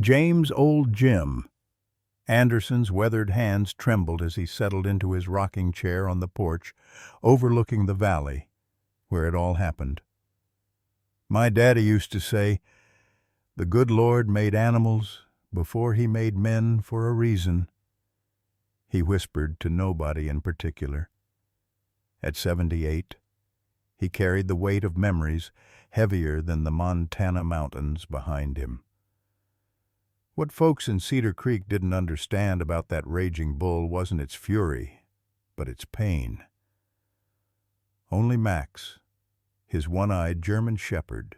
James Old Jim. Anderson's weathered hands trembled as he settled into his rocking chair on the porch, overlooking the valley where it all happened. My daddy used to say, "The good Lord made animals before he made men for a reason." He whispered to nobody in particular. At 78, he carried the weight of memories heavier than the Montana mountains behind him. What folks in Cedar Creek didn't understand about that raging bull wasn't its fury, but its pain. Only Max, his one-eyed German shepherd,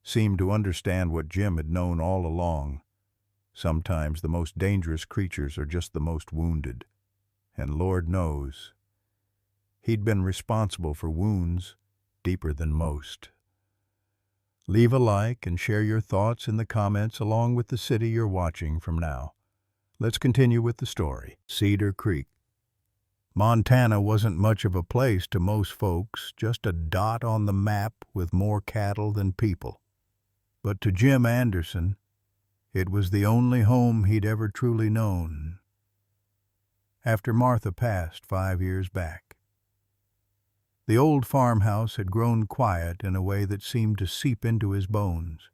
seemed to understand what Jim had known all along. Sometimes the most dangerous creatures are just the most wounded, and Lord knows, he'd been responsible for wounds deeper than most. Leave a like and share your thoughts in the comments along with the city you're watching from now. Let's continue with the story. Cedar Creek. Montana wasn't much of a place to most folks, just a dot on the map with more cattle than people. But to Jim Anderson, it was the only home he'd ever truly known. After Martha passed 5 years back, the old farmhouse had grown quiet in a way that seemed to seep into his bones.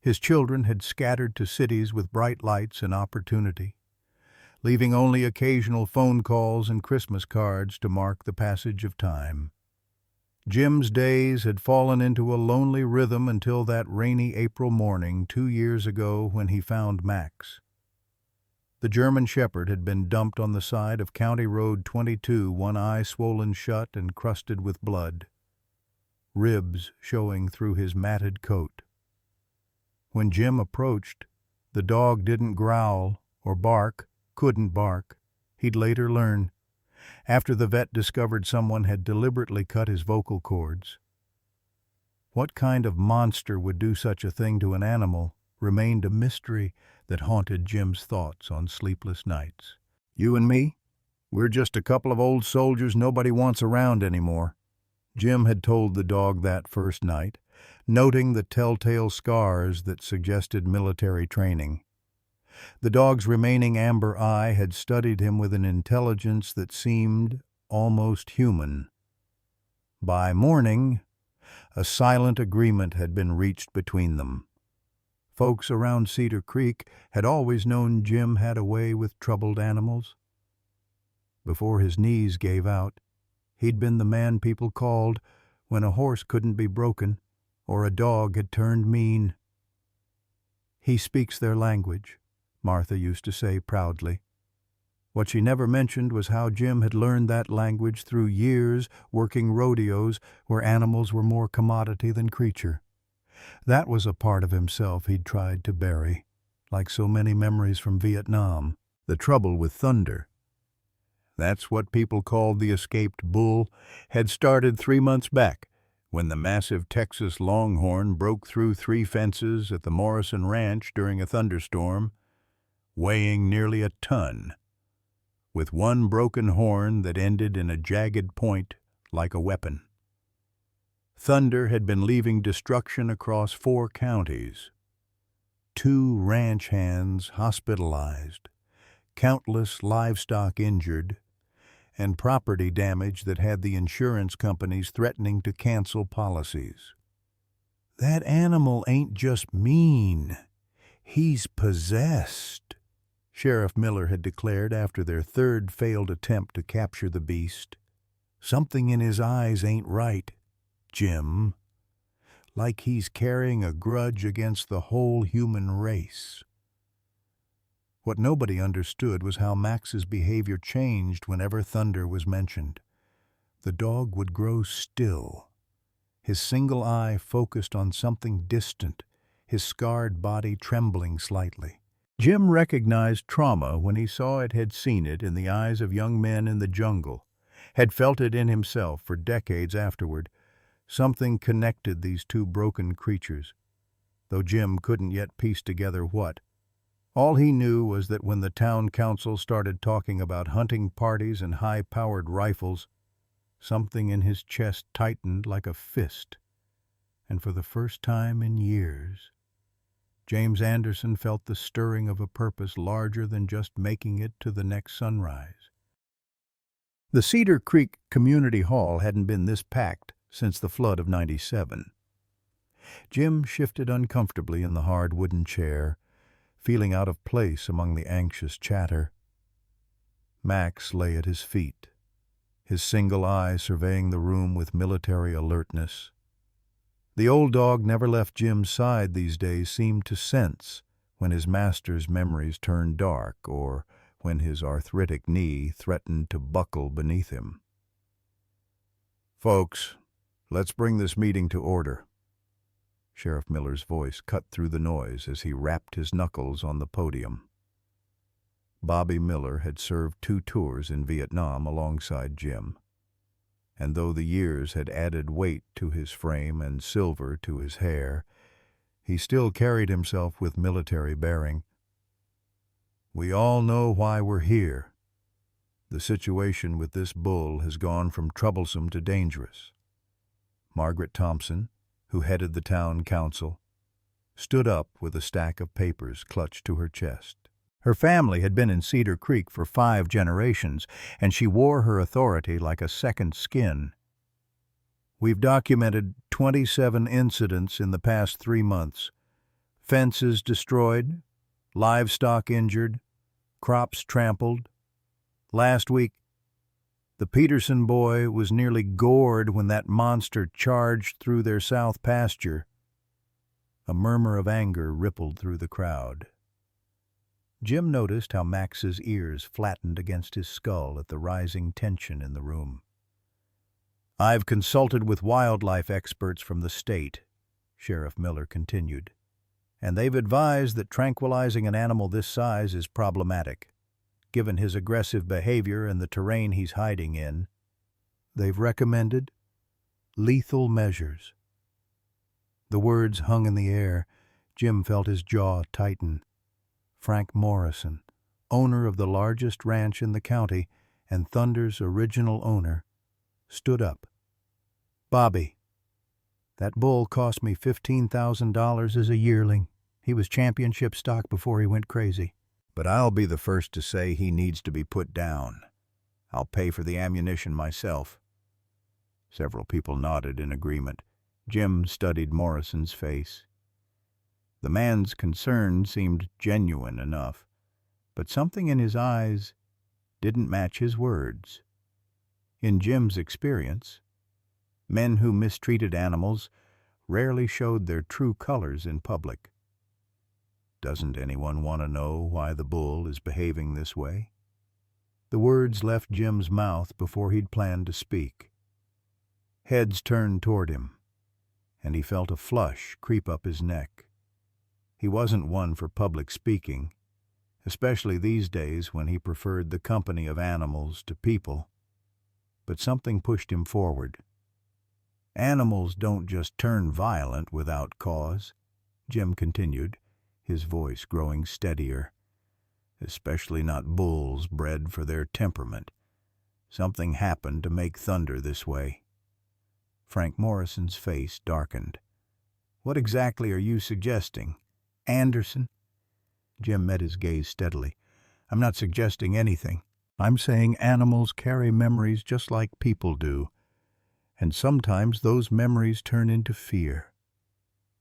His children had scattered to cities with bright lights and opportunity, leaving only occasional phone calls and Christmas cards to mark the passage of time. Jim's days had fallen into a lonely rhythm until that rainy April morning 2 years ago when he found Max. The German shepherd had been dumped on the side of County Road 22, one eye swollen shut and crusted with blood, ribs showing through his matted coat. When Jim approached, the dog didn't growl or bark, couldn't bark, he'd later learn, after the vet discovered someone had deliberately cut his vocal cords. What kind of monster would do such a thing to an animal remained a mystery that haunted Jim's thoughts on sleepless nights. "You and me, we're just a couple of old soldiers nobody wants around anymore," Jim had told the dog that first night, noting the telltale scars that suggested military training. The dog's remaining amber eye had studied him with an intelligence that seemed almost human. By morning, a silent agreement had been reached between them. Folks around Cedar Creek had always known Jim had a way with troubled animals. Before his knees gave out, he'd been the man people called when a horse couldn't be broken or a dog had turned mean. "He speaks their language," Martha used to say proudly. What she never mentioned was how Jim had learned that language through years working rodeos where animals were more commodity than creature. That was a part of himself he'd tried to bury, like so many memories from Vietnam. The trouble with Thunder, that's what people called the escaped bull, had started 3 months back, when the massive Texas longhorn broke through 3 fences at the Morrison Ranch during a thunderstorm, weighing nearly a ton, with one broken horn that ended in a jagged point like a weapon. Thunder had been leaving destruction across 4 counties. 2 ranch hands hospitalized, countless livestock injured, and property damage that had the insurance companies threatening to cancel policies. "That animal ain't just mean, he's possessed," Sheriff Miller had declared after their 3rd failed attempt to capture the beast. "Something in his eyes ain't right, Jim. Like he's carrying a grudge against the whole human race." What nobody understood was how Max's behavior changed whenever Thunder was mentioned. The dog would grow still, his single eye focused on something distant, his scarred body trembling slightly. Jim recognized trauma when he saw it had seen it in the eyes of young men in the jungle, had felt it in himself for decades afterward. Something connected these 2 broken creatures, though Jim couldn't yet piece together what. All he knew was that when the town council started talking about hunting parties and high-powered rifles, something in his chest tightened like a fist, and for the first time in years, James Anderson felt the stirring of a purpose larger than just making it to the next sunrise. The Cedar Creek Community Hall hadn't been this packed since the flood of '97. Jim shifted uncomfortably in the hard wooden chair, feeling out of place among the anxious chatter. Max lay at his feet, his single eye surveying the room with military alertness. The old dog never left Jim's side these days, seemed to sense when his master's memories turned dark or when his arthritic knee threatened to buckle beneath him. "Folks, let's bring this meeting to order." Sheriff Miller's voice cut through the noise as he rapped his knuckles on the podium. Bobby Miller had served 2 tours in Vietnam alongside Jim, and though the years had added weight to his frame and silver to his hair, he still carried himself with military bearing. "We all know why we're here. The situation with this bull has gone from troublesome to dangerous." Margaret Thompson, who headed the town council, stood up with a stack of papers clutched to her chest. Her family had been in Cedar Creek for 5 generations, and she wore her authority like a second skin. "We've documented 27 incidents in the past 3 months. Fences destroyed, livestock injured, crops trampled. Last week, the Peterson boy was nearly gored when that monster charged through their south pasture." A murmur of anger rippled through the crowd. Jim noticed how Max's ears flattened against his skull at the rising tension in the room. "I've consulted with wildlife experts from the state," Sheriff Miller continued, "and they've advised that tranquilizing an animal this size is problematic, given his aggressive behavior and the terrain he's hiding in. They've recommended lethal measures." The words hung in the air. Jim felt his jaw tighten. Frank Morrison, owner of the largest ranch in the county and Thunder's original owner, stood up. "Bobby, that bull cost me $15,000 as a yearling. He was championship stock before he went crazy. But I'll be the first to say he needs to be put down. I'll pay for the ammunition myself." Several people nodded in agreement. Jim studied Morrison's face. The man's concern seemed genuine enough, but something in his eyes didn't match his words. In Jim's experience, men who mistreated animals rarely showed their true colors in public. "Doesn't anyone want to know why the bull is behaving this way?" The words left Jim's mouth before he'd planned to speak. Heads turned toward him, and he felt a flush creep up his neck. He wasn't one for public speaking, especially these days when he preferred the company of animals to people. But something pushed him forward. "Animals don't just turn violent without cause," Jim continued, his voice growing steadier. "Especially not bulls bred for their temperament. Something happened to make Thunder this way." Frank Morrison's face darkened. "What exactly are you suggesting? Anderson?" Jim met his gaze steadily. "I'm not suggesting anything. I'm saying animals carry memories just like people do, and sometimes those memories turn into fear,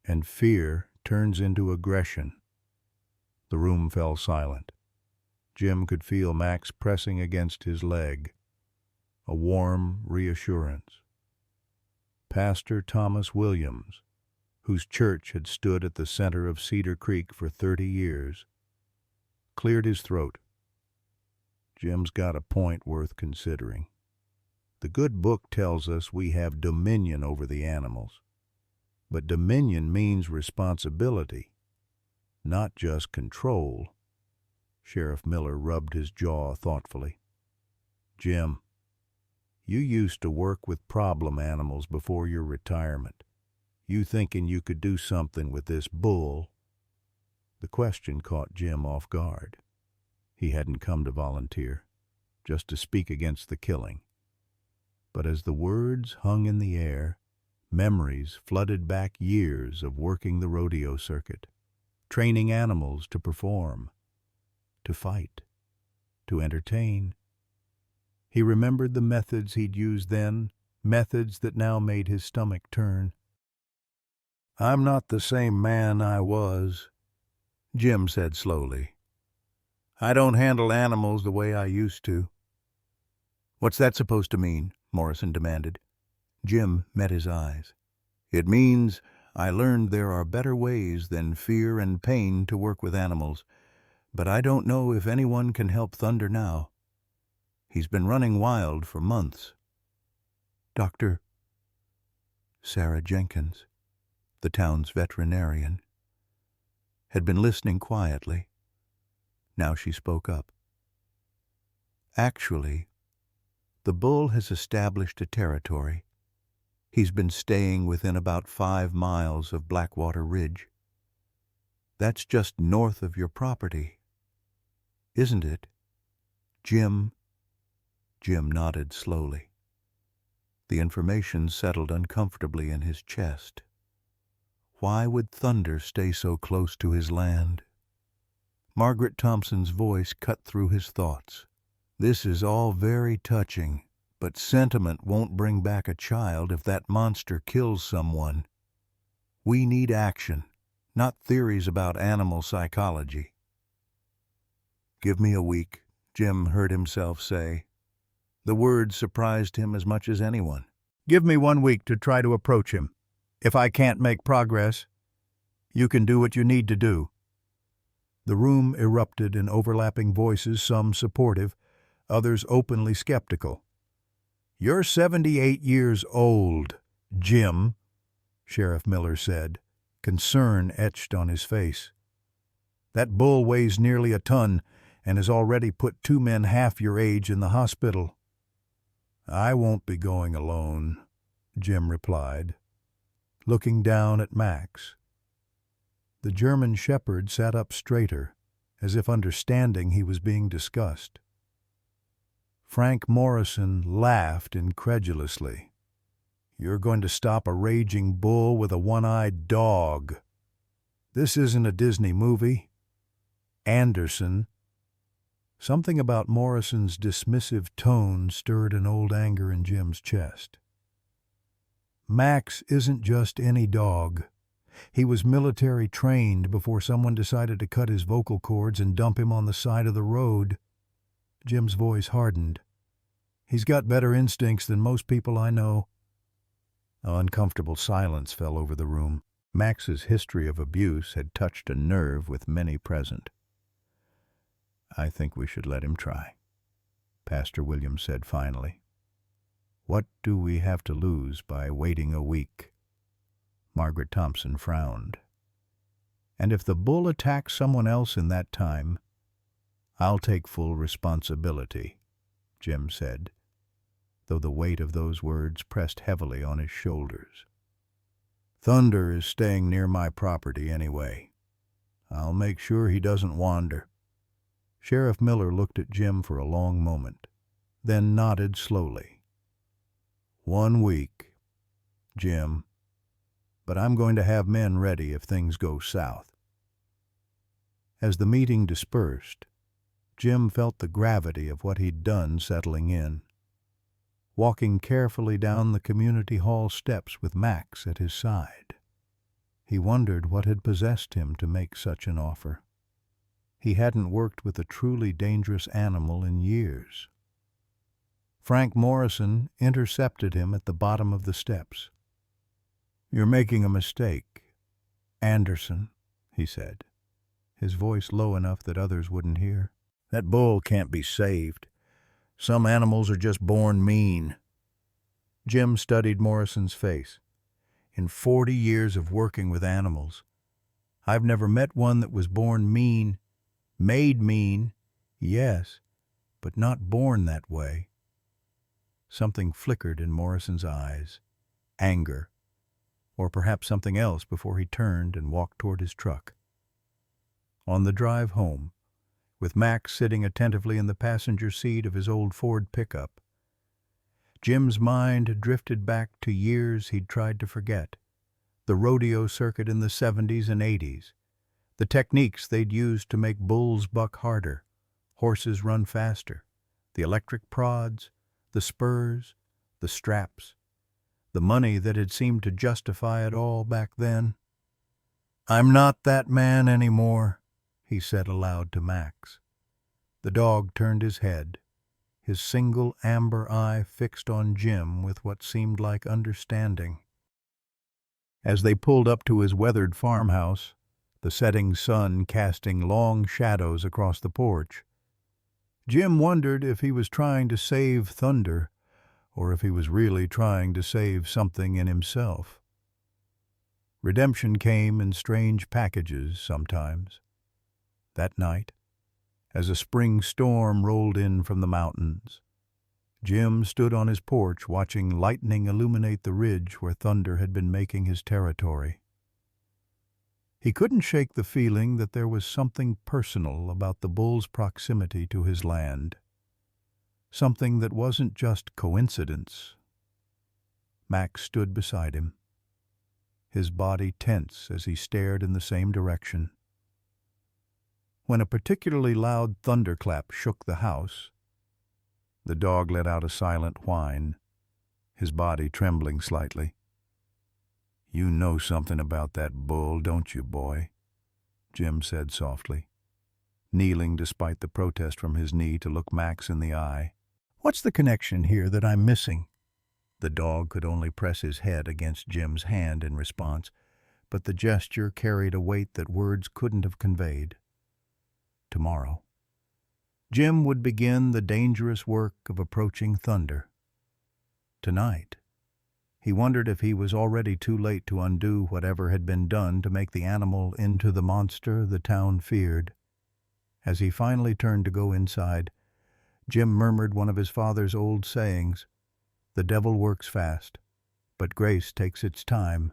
and fear turns into aggression." The room fell silent. Jim could feel Max pressing against his leg, a warm reassurance. Pastor Thomas Williams, whose church had stood at the center of Cedar Creek for 30 years, cleared his throat. "Jim's got a point worth considering. The good book tells us we have dominion over the animals, but dominion means responsibility, not just control." Sheriff Miller rubbed his jaw thoughtfully. "Jim, you used to work with problem animals before your retirement. You thinking you could do something with this bull?" The question caught Jim off guard. He hadn't come to volunteer, just to speak against the killing. But as the words hung in the air, memories flooded back years of working the rodeo circuit. training animals to perform, to fight, to entertain. He remembered the methods he'd used then, methods that now made his stomach turn. "I'm not the same man I was," Jim said slowly. "I don't handle animals the way I used to." "What's that supposed to mean?" Morrison demanded. Jim met his eyes. "It means I learned there are better ways than fear and pain to work with animals, but I don't know if anyone can help Thunder now. He's been running wild for months." Dr. Sarah Jenkins, the town's veterinarian, had been listening quietly. Now she spoke up. "Actually, the bull has established a territory. He's been staying within about 5 miles of Blackwater Ridge. That's just north of your property, isn't it, Jim?" Jim nodded slowly. The information settled uncomfortably in his chest. Why would Thunder stay so close to his land? Margaret Thompson's voice cut through his thoughts. "This is all very touching, but sentiment won't bring back a child if that monster kills someone. We need action, not theories about animal psychology." "Give me a week," Jim heard himself say. The words surprised him as much as anyone. "Give me 1 week to try to approach him. If I can't make progress, you can do what you need to do." The room erupted in overlapping voices, some supportive, others openly skeptical. "You're 78 years old, Jim," Sheriff Miller said, concern etched on his face. "That bull weighs nearly a ton and has already put 2 men half your age in the hospital." "I won't be going alone," Jim replied, looking down at Max. The German shepherd sat up straighter, as if understanding he was being discussed. Frank Morrison laughed incredulously. "You're going to stop a raging bull with a one-eyed dog. This isn't a Disney movie. Anderson." Something about Morrison's dismissive tone stirred an old anger in Jim's chest. "Max isn't just any dog. He was military trained before someone decided to cut his vocal cords and dump him on the side of the road." Jim's voice hardened. "He's got better instincts than most people I know." An uncomfortable silence fell over the room. Max's history of abuse had touched a nerve with many present. "I think we should let him try," Pastor Williams said finally. "What do we have to lose by waiting a week?" Margaret Thompson frowned. "And if the bull attacks someone else in that time, I'll take full responsibility," Jim said, though the weight of those words pressed heavily on his shoulders. "Thunder is staying near my property anyway. I'll make sure he doesn't wander." Sheriff Miller looked at Jim for a long moment, then nodded slowly. 1 week, Jim, but I'm going to have men ready if things go south." As the meeting dispersed, Jim felt the gravity of what he'd done settling in. Walking carefully down the community hall steps with Max at his side, he wondered what had possessed him to make such an offer. He hadn't worked with a truly dangerous animal in years. Frank Morrison intercepted him at the bottom of the steps. "You're making a mistake, Anderson," he said, his voice low enough that others wouldn't hear. "That bull can't be saved. Some animals are just born mean." Jim studied Morrison's face. "In 40 years of working with animals, I've never met one that was born mean. Made mean, yes, but not born that way." Something flickered in Morrison's eyes, anger, or perhaps something else before he turned and walked toward his truck. On the drive home, with Max sitting attentively in the passenger seat of his old Ford pickup, Jim's mind drifted back to years he'd tried to forget, the rodeo circuit in the 70s and 80s, The techniques they'd used to make bulls buck harder, horses run faster, the electric prods, the spurs, the straps, the money that had seemed to justify it all back then. "I'm not that man anymore," he said aloud to Max. The dog turned his head, his single amber eye fixed on Jim with what seemed like understanding. As they pulled up to his weathered farmhouse, the setting sun casting long shadows across the porch, Jim wondered if he was trying to save Thunder or if he was really trying to save something in himself. Redemption came in strange packages sometimes. That night, as a spring storm rolled in from the mountains, Jim stood on his porch watching lightning illuminate the ridge where Thunder had been making his territory. He couldn't shake the feeling that there was something personal about the bull's proximity to his land, something that wasn't just coincidence. Max stood beside him, his body tense as he stared in the same direction. When a particularly loud thunderclap shook the house, the dog let out a silent whine, his body trembling slightly. "You know something about that bull, don't you, boy?" Jim said softly, kneeling despite the protest from his knee to look Max in the eye. "What's the connection here that I'm missing?" The dog could only press his head against Jim's hand in response, but the gesture carried a weight that words couldn't have conveyed. Tomorrow, Jim would begin the dangerous work of approaching Thunder. Tonight, he wondered if he was already too late to undo whatever had been done to make the animal into the monster the town feared. As he finally turned to go inside, Jim murmured one of his father's old sayings, "The devil works fast, but grace takes its time."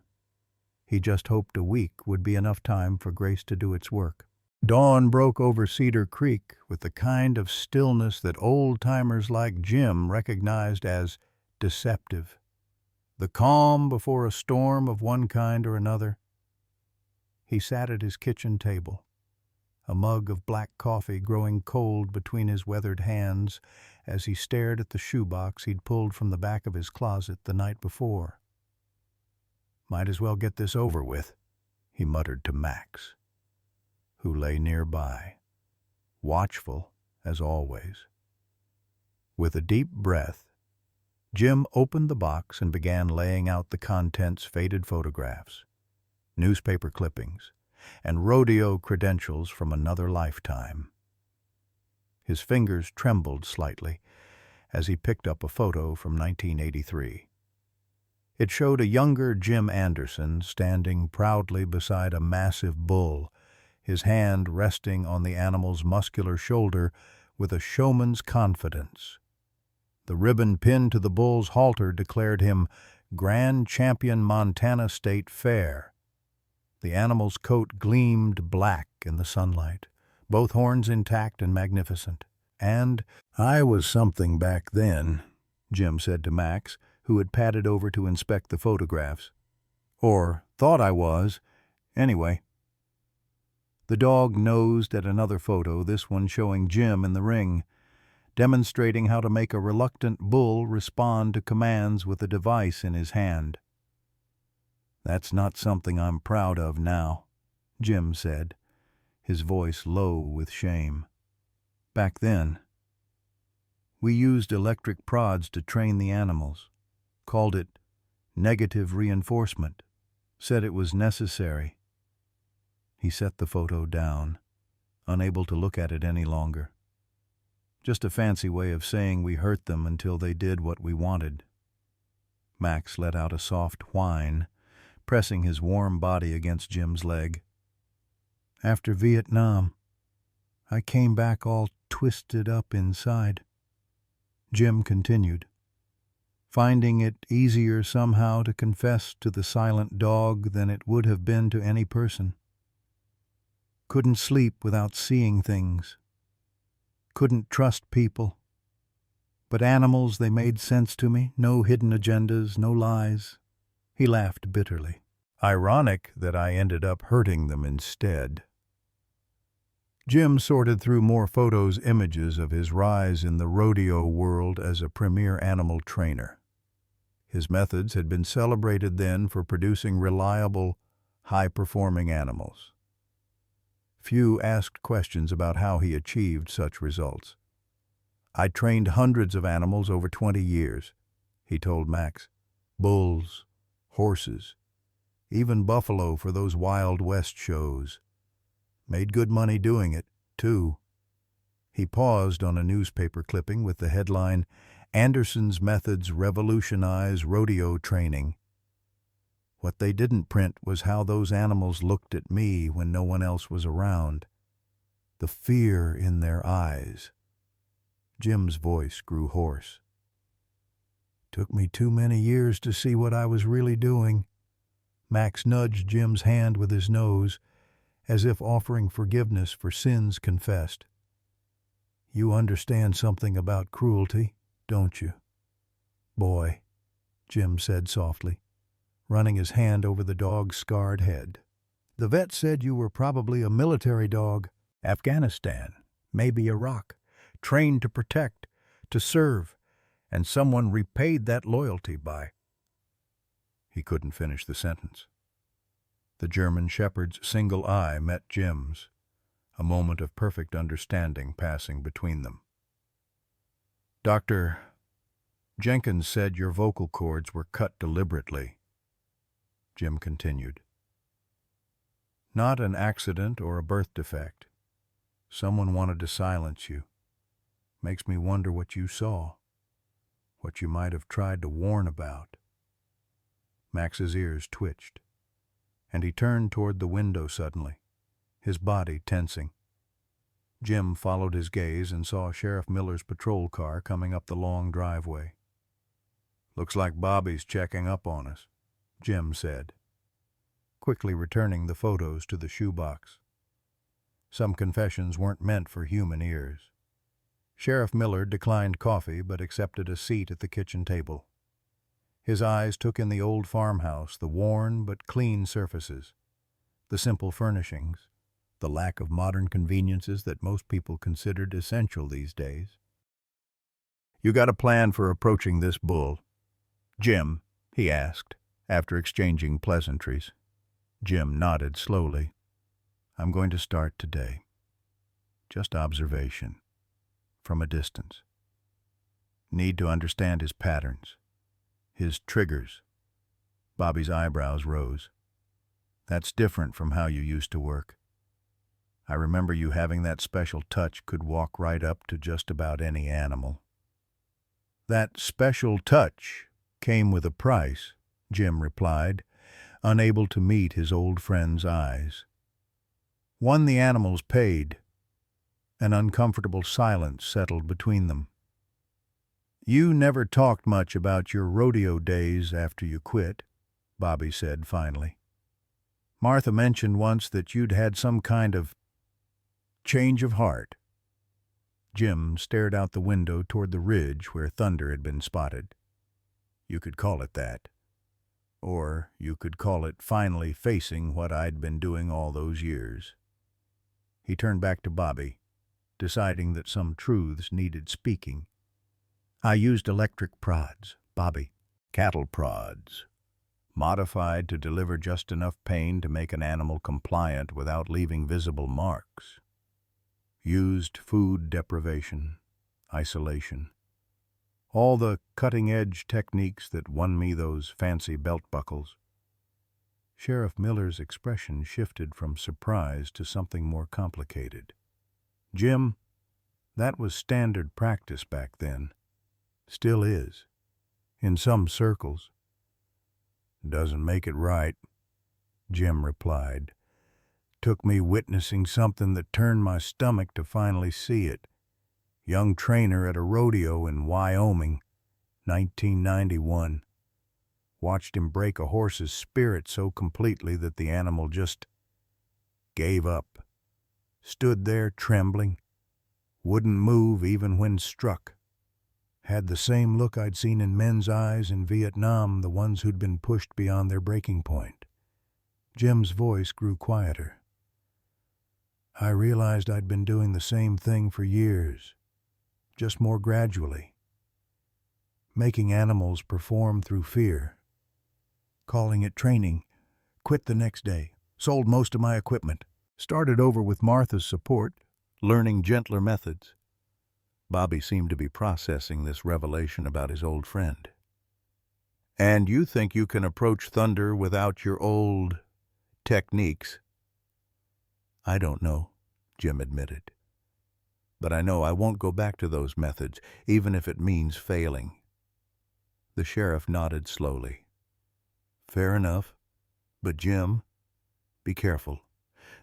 He just hoped a week would be enough time for grace to do its work. Dawn broke over Cedar Creek with the kind of stillness that old-timers like Jim recognized as deceptive. The calm before a storm of one kind or another. He sat at his kitchen table, a mug of black coffee growing cold between his weathered hands as he stared at the shoebox he'd pulled from the back of his closet the night before. "Might as well get this over with," he muttered to Max, who lay nearby, watchful as always. With a deep breath, Jim opened the box and began laying out the contents: faded photographs, newspaper clippings, and rodeo credentials from another lifetime. His fingers trembled slightly as he picked up a photo from 1983. It showed a younger Jim Anderson standing proudly beside a massive bull, his hand resting on the animal's muscular shoulder with a showman's confidence. The ribbon pinned to the bull's halter declared him Grand Champion Montana State Fair. The animal's coat gleamed black in the sunlight, both horns intact and magnificent. "And I was something back then," Jim said to Max, who had padded over to inspect the photographs. "Or thought I was, anyway." The dog nosed at another photo, this one showing Jim in the ring, demonstrating how to make a reluctant bull respond to commands with a device in his hand. "That's not something I'm proud of now," Jim said, his voice low with shame. "Back then, we used electric prods to train the animals, called it negative reinforcement, said it was necessary." He set the photo down, unable to look at it any longer. "Just a fancy way of saying we hurt them until they did what we wanted." Max let out a soft whine, pressing his warm body against Jim's leg. "After Vietnam, I came back all twisted up inside," Jim continued, finding it easier somehow to confess to the silent dog than it would have been to any person. "Couldn't sleep without seeing things. Couldn't trust people. But animals, they made sense to me. No hidden agendas, no lies." He laughed bitterly. "Ironic that I ended up hurting them instead." Jim sorted through more images of his rise in the rodeo world as a premier animal trainer. His methods had been celebrated then for producing reliable, high-performing animals. Few asked questions about how he achieved such results. "I trained hundreds of animals over 20 years, he told Max. Bulls, horses, even buffalo for those Wild West shows. Made good money doing it, too." He paused on a newspaper clipping with the headline, "Anderson's Methods Revolutionize Rodeo Training." What they didn't print was how those animals looked at me when no one else was around. The fear in their eyes. Jim's voice grew hoarse. "Took me too many years to see what I was really doing." Max nudged Jim's hand with his nose, as if offering forgiveness for sins confessed. "You understand something about cruelty, don't you?" "Boy," Jim said softly, running his hand over the dog's scarred head. "The vet said you were probably a military dog. Afghanistan, maybe Iraq, trained to protect, to serve, and someone repaid that loyalty by—" He couldn't finish the sentence. The German shepherd's single eye met Jim's, a moment of perfect understanding passing between them. "Dr. Jenkins said your vocal cords were cut deliberately," Jim continued. "Not an accident or a birth defect. Someone wanted to silence you. Makes me wonder what you saw, what you might have tried to warn about." Max's ears twitched, and he turned toward the window suddenly, his body tensing. Jim followed his gaze and saw Sheriff Miller's patrol car coming up the long driveway. "Looks like Bobby's checking up on us," Jim said, quickly returning the photos to the shoebox. Some confessions weren't meant for human ears. Sheriff Miller declined coffee but accepted a seat at the kitchen table. His eyes took in the old farmhouse, the worn but clean surfaces, the simple furnishings, the lack of modern conveniences that most people considered essential these days. "You got a plan for approaching this bull, Jim?" he asked, after exchanging pleasantries. Jim nodded slowly. "I'm going to start today. Just observation, from a distance. Need to understand his patterns, his triggers." Bobby's eyebrows rose. "That's different from how you used to work. I remember you having that special touch, could walk right up to just about any animal." "That special touch came with a price," Jim replied, unable to meet his old friend's eyes. "One the animals paid." An uncomfortable silence settled between them. "You never talked much about your rodeo days after you quit," Bobby said finally. "Martha mentioned once that you'd had some kind of change of heart." Jim stared out the window toward the ridge where thunder had been spotted. "You could call it that. Or you could call it finally facing what I'd been doing all those years." He turned back to Bobby, deciding that some truths needed speaking. "I used electric prods, Bobby. Cattle prods. Modified to deliver just enough pain to make an animal compliant without leaving visible marks. Used food deprivation, isolation. All the cutting-edge techniques that won me those fancy belt buckles." Sheriff Miller's expression shifted from surprise to something more complicated. "Jim, that was standard practice back then. Still is. In some circles." "Doesn't make it right," Jim replied. "Took me witnessing something that turned my stomach to finally see it. Young trainer at a rodeo in Wyoming, 1991. Watched him break a horse's spirit so completely that the animal just gave up. Stood there trembling. Wouldn't move even when struck. Had the same look I'd seen in men's eyes in Vietnam, the ones who'd been pushed beyond their breaking point." Jim's voice grew quieter. I realized I'd been doing the same thing for years, just more gradually, making animals perform through fear, calling it training, quit the next day, sold most of my equipment, started over with Martha's support, learning gentler methods. Bobby seemed to be processing this revelation about his old friend. And you think you can approach Thunder without your old techniques? I don't know, Jim admitted. But I know I won't go back to those methods, even if it means failing. The sheriff nodded slowly. Fair enough. But Jim, be careful.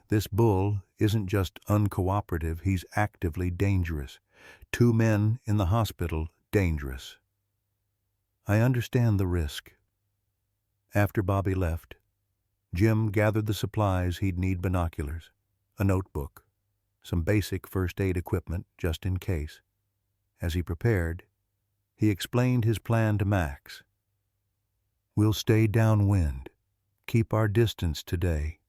This bull isn't just uncooperative, he's actively dangerous. 2 men in the hospital, dangerous. I understand the risk. After Bobby left, Jim gathered the supplies he'd need: binoculars, a notebook, some basic first aid equipment just in case. As he prepared, he explained his plan to Max. We'll stay downwind, keep our distance today.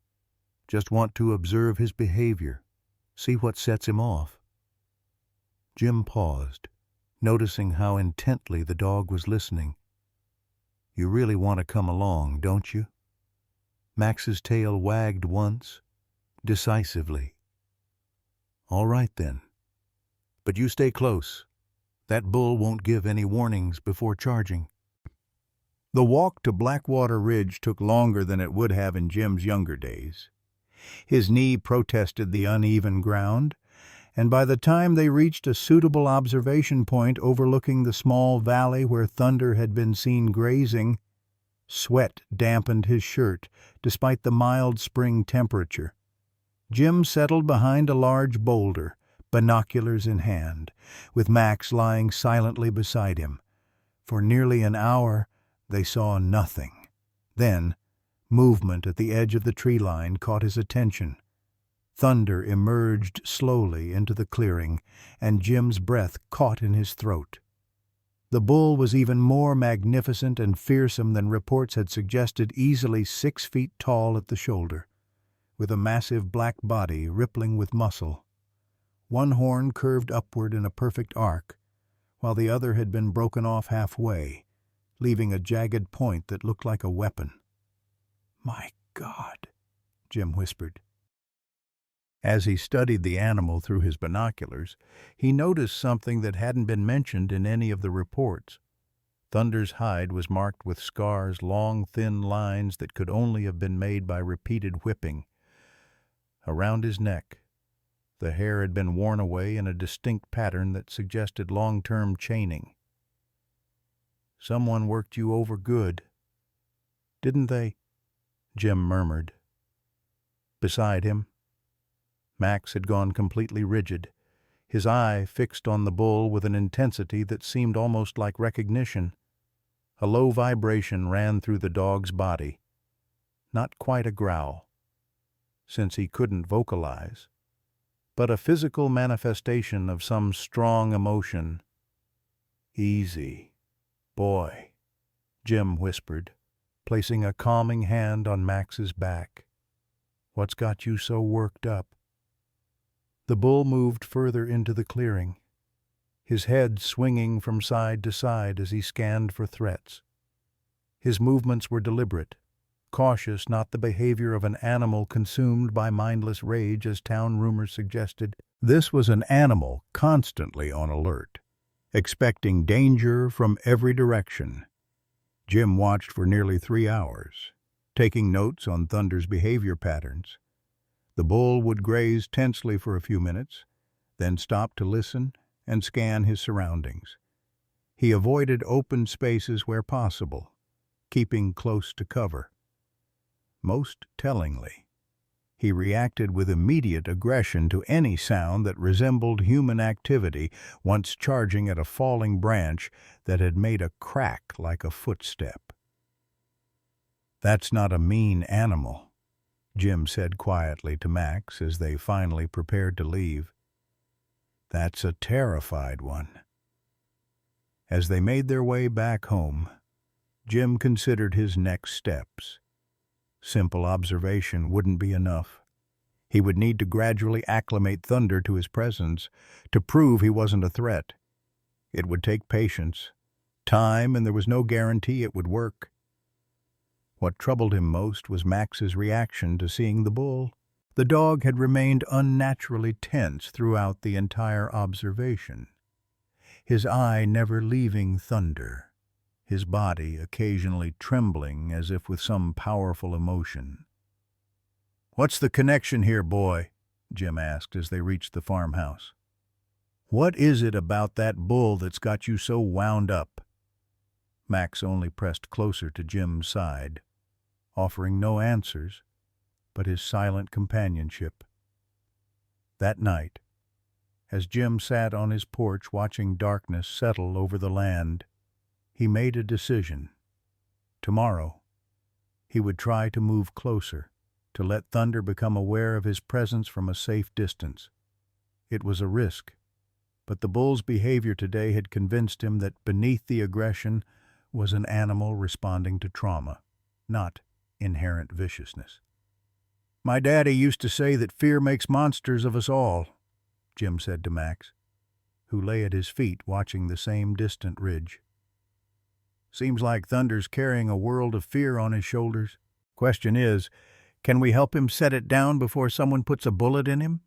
Just want to observe his behavior, see what sets him off. Jim paused, noticing how intently the dog was listening. You really want to come along, don't you? Max's tail wagged once, decisively. All right then. But you stay close. That bull won't give any warnings before charging. The walk to Blackwater Ridge took longer than it would have in Jim's younger days. His knee protested the uneven ground, and by the time they reached a suitable observation point overlooking the small valley where Thunder had been seen grazing, sweat dampened his shirt despite the mild spring temperature. Jim settled behind a large boulder, binoculars in hand, with Max lying silently beside him. For nearly an hour they saw nothing. Then, movement at the edge of the tree line caught his attention. Thunder emerged slowly into the clearing, and Jim's breath caught in his throat. The bull was even more magnificent and fearsome than reports had suggested, easily 6 feet tall at the shoulder, with a massive black body rippling with muscle. One horn curved upward in a perfect arc, while the other had been broken off halfway, leaving a jagged point that looked like a weapon. "My God," Jim whispered. As he studied the animal through his binoculars, he noticed something that hadn't been mentioned in any of the reports. Thunder's hide was marked with scars, long, thin lines that could only have been made by repeated whipping. Around his neck, the hair had been worn away in a distinct pattern that suggested long-term chaining. "Someone worked you over good, didn't they?" Jim murmured. Beside him, Max had gone completely rigid, his eye fixed on the bull with an intensity that seemed almost like recognition. A low vibration ran through the dog's body. Not quite a growl, since he couldn't vocalize, but a physical manifestation of some strong emotion. "Easy, boy," Jim whispered, placing a calming hand on Max's back. "What's got you so worked up?" The bull moved further into the clearing, his head swinging from side to side as he scanned for threats. His movements were deliberate, cautious, not the behavior of an animal consumed by mindless rage as town rumors suggested. This was an animal constantly on alert, expecting danger from every direction. Jim watched for nearly 3 hours, taking notes on Thunder's behavior patterns. The bull would graze tensely for a few minutes, then stop to listen and scan his surroundings. He avoided open spaces where possible, keeping close to cover. Most tellingly, he reacted with immediate aggression to any sound that resembled human activity, once charging at a falling branch that had made a crack like a footstep. "That's not a mean animal," Jim said quietly to Max as they finally prepared to leave. "That's a terrified one." As they made their way back home, Jim considered his next steps. Simple observation wouldn't be enough. He would need to gradually acclimate Thunder to his presence to prove he wasn't a threat. It would take patience, time, and there was no guarantee it would work. What troubled him most was Max's reaction to seeing the bull. The dog had remained unnaturally tense throughout the entire observation, his eye never leaving Thunder, his body occasionally trembling as if with some powerful emotion. "What's the connection here, boy?" Jim asked as they reached the farmhouse. "What is it about that bull that's got you so wound up?" Max only pressed closer to Jim's side, offering no answers but his silent companionship. That night, as Jim sat on his porch watching darkness settle over the land, he made a decision. Tomorrow, he would try to move closer, to let Thunder become aware of his presence from a safe distance. It was a risk, but the bull's behavior today had convinced him that beneath the aggression was an animal responding to trauma, not inherent viciousness. "My daddy used to say that fear makes monsters of us all," Jim said to Max, who lay at his feet watching the same distant ridge. "Seems like Thunder's carrying a world of fear on his shoulders. Question is, can we help him set it down before someone puts a bullet in him?"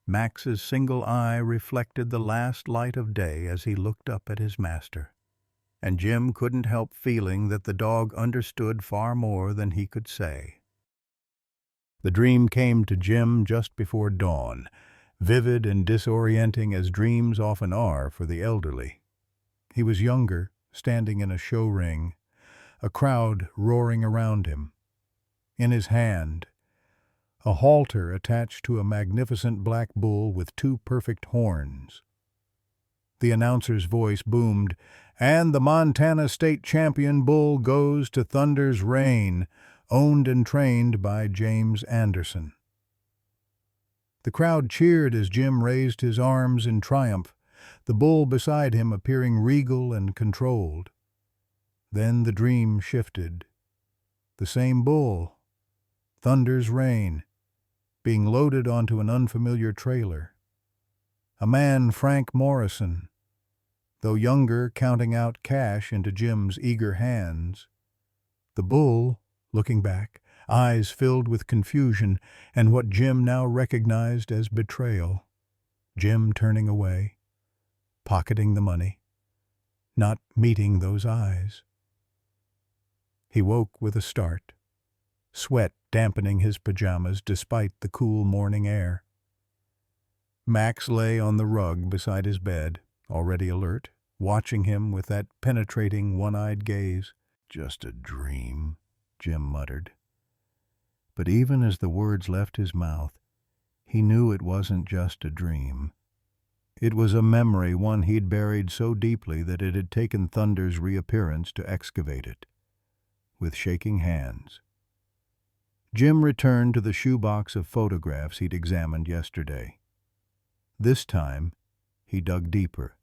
Max's single eye reflected the last light of day as he looked up at his master, and Jim couldn't help feeling that the dog understood far more than he could say. The dream came to Jim just before dawn, vivid and disorienting as dreams often are for the elderly. He was younger, standing in a show ring, a crowd roaring around him. In his hand, a halter attached to a magnificent black bull with two perfect horns. The announcer's voice boomed, "And the Montana State Champion bull goes to Thunder's Reign, owned and trained by James Anderson." The crowd cheered as Jim raised his arms in triumph, the bull beside him appearing regal and controlled. Then the dream shifted. The same bull, Thunder's Reign, being loaded onto an unfamiliar trailer. A man, Frank Morrison, though younger, counting out cash into Jim's eager hands. The bull, looking back, eyes filled with confusion and what Jim now recognized as betrayal. Jim turning away, pocketing the money, not meeting those eyes. He woke with a start, sweat dampening his pajamas despite the cool morning air. Max lay on the rug beside his bed, already alert, watching him with that penetrating one-eyed gaze. "Just a dream," Jim muttered. But even as the words left his mouth, he knew it wasn't just a dream. It was a memory, one he'd buried so deeply that it had taken Thunder's reappearance to excavate it. With shaking hands, Jim returned to the shoebox of photographs he'd examined yesterday. This time, he dug deeper,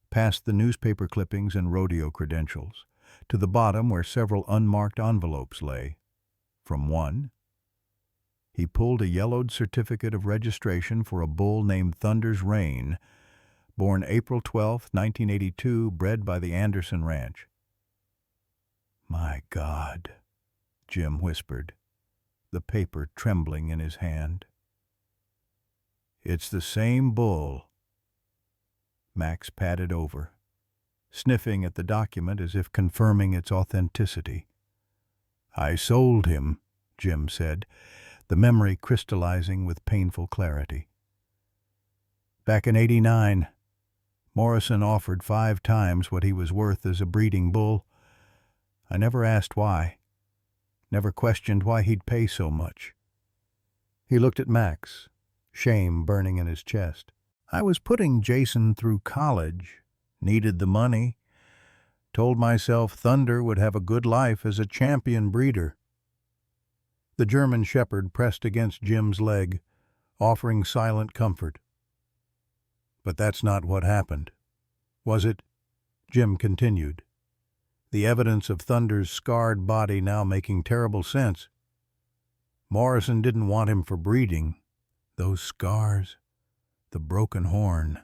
past the newspaper clippings and rodeo credentials, to the bottom where several unmarked envelopes lay. From one, he pulled a yellowed certificate of registration for a bull named Thunder's Reign, born April 12, 1982, bred by the Anderson Ranch. "My God," Jim whispered, the paper trembling in his hand. "It's the same bull." Max padded over, sniffing at the document as if confirming its authenticity. "I sold him," Jim said, the memory crystallizing with painful clarity. "Back in '89, Morrison offered 5 times what he was worth as a breeding bull. I never asked why, never questioned why he'd pay so much." He looked at Max, shame burning in his chest. "I was putting Jason through college, needed the money, told myself Thunder would have a good life as a champion breeder." The German shepherd pressed against Jim's leg, offering silent comfort. "But that's not what happened, was it?" Jim continued, the evidence of Thunder's scarred body now making terrible sense. Morrison didn't want him for breeding. Those scars, the broken horn.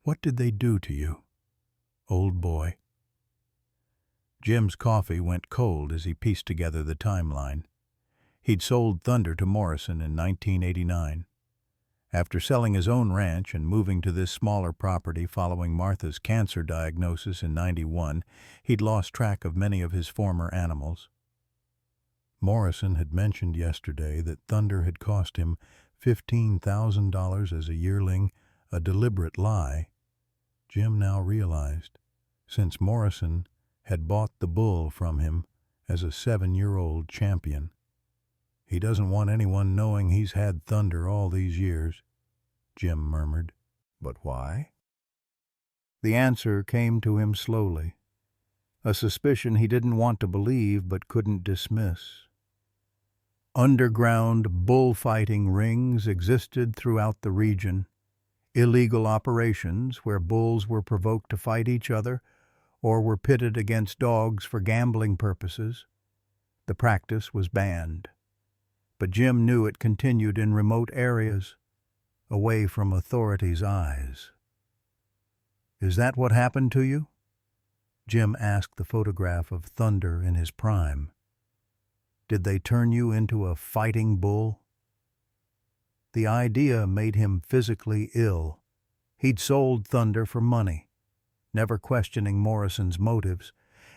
What did they do to you, old boy? Jim's coffee went cold as he pieced together the timeline. He'd sold Thunder to Morrison in 1989. After selling his own ranch and moving to this smaller property following Martha's cancer diagnosis in '91, he'd lost track of many of his former animals. Morrison had mentioned yesterday that Thunder had cost him $15,000 as a yearling, a deliberate lie. Jim now realized, since Morrison had bought the bull from him as a 7-year-old champion. He doesn't want anyone knowing he's had Thunder all these years, Jim murmured. But why? The answer came to him slowly, a suspicion he didn't want to believe but couldn't dismiss. Underground bullfighting rings existed throughout the region, illegal operations where bulls were provoked to fight each other or were pitted against dogs for gambling purposes. The practice was banned, but Jim knew it continued in remote areas, away from authorities' eyes. Is that what happened to you? Jim asked the photograph of Thunder in his prime. Did they turn you into a fighting bull? The idea made him physically ill. He'd sold Thunder for money, never questioning Morrison's motives,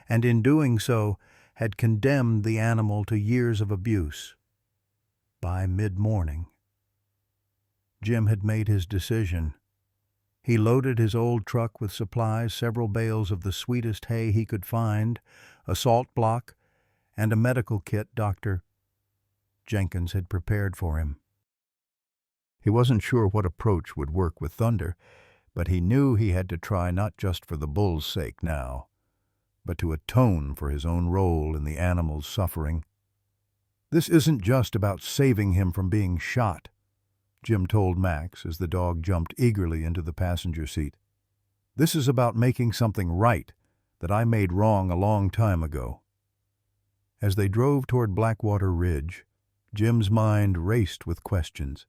and in doing so had condemned the animal to years of abuse. By mid-morning, Jim had made his decision. He loaded his old truck with supplies, several bales of the sweetest hay he could find, a salt block, and a medical kit Dr. Jenkins had prepared for him. He wasn't sure what approach would work with Thunder, but he knew he had to try not just for the bull's sake now, but to atone for his own role in the animal's suffering. This isn't just about saving him from being shot, Jim told Max as the dog jumped eagerly into the passenger seat. This is about making something right that I made wrong a long time ago. As they drove toward Blackwater Ridge, Jim's mind raced with questions.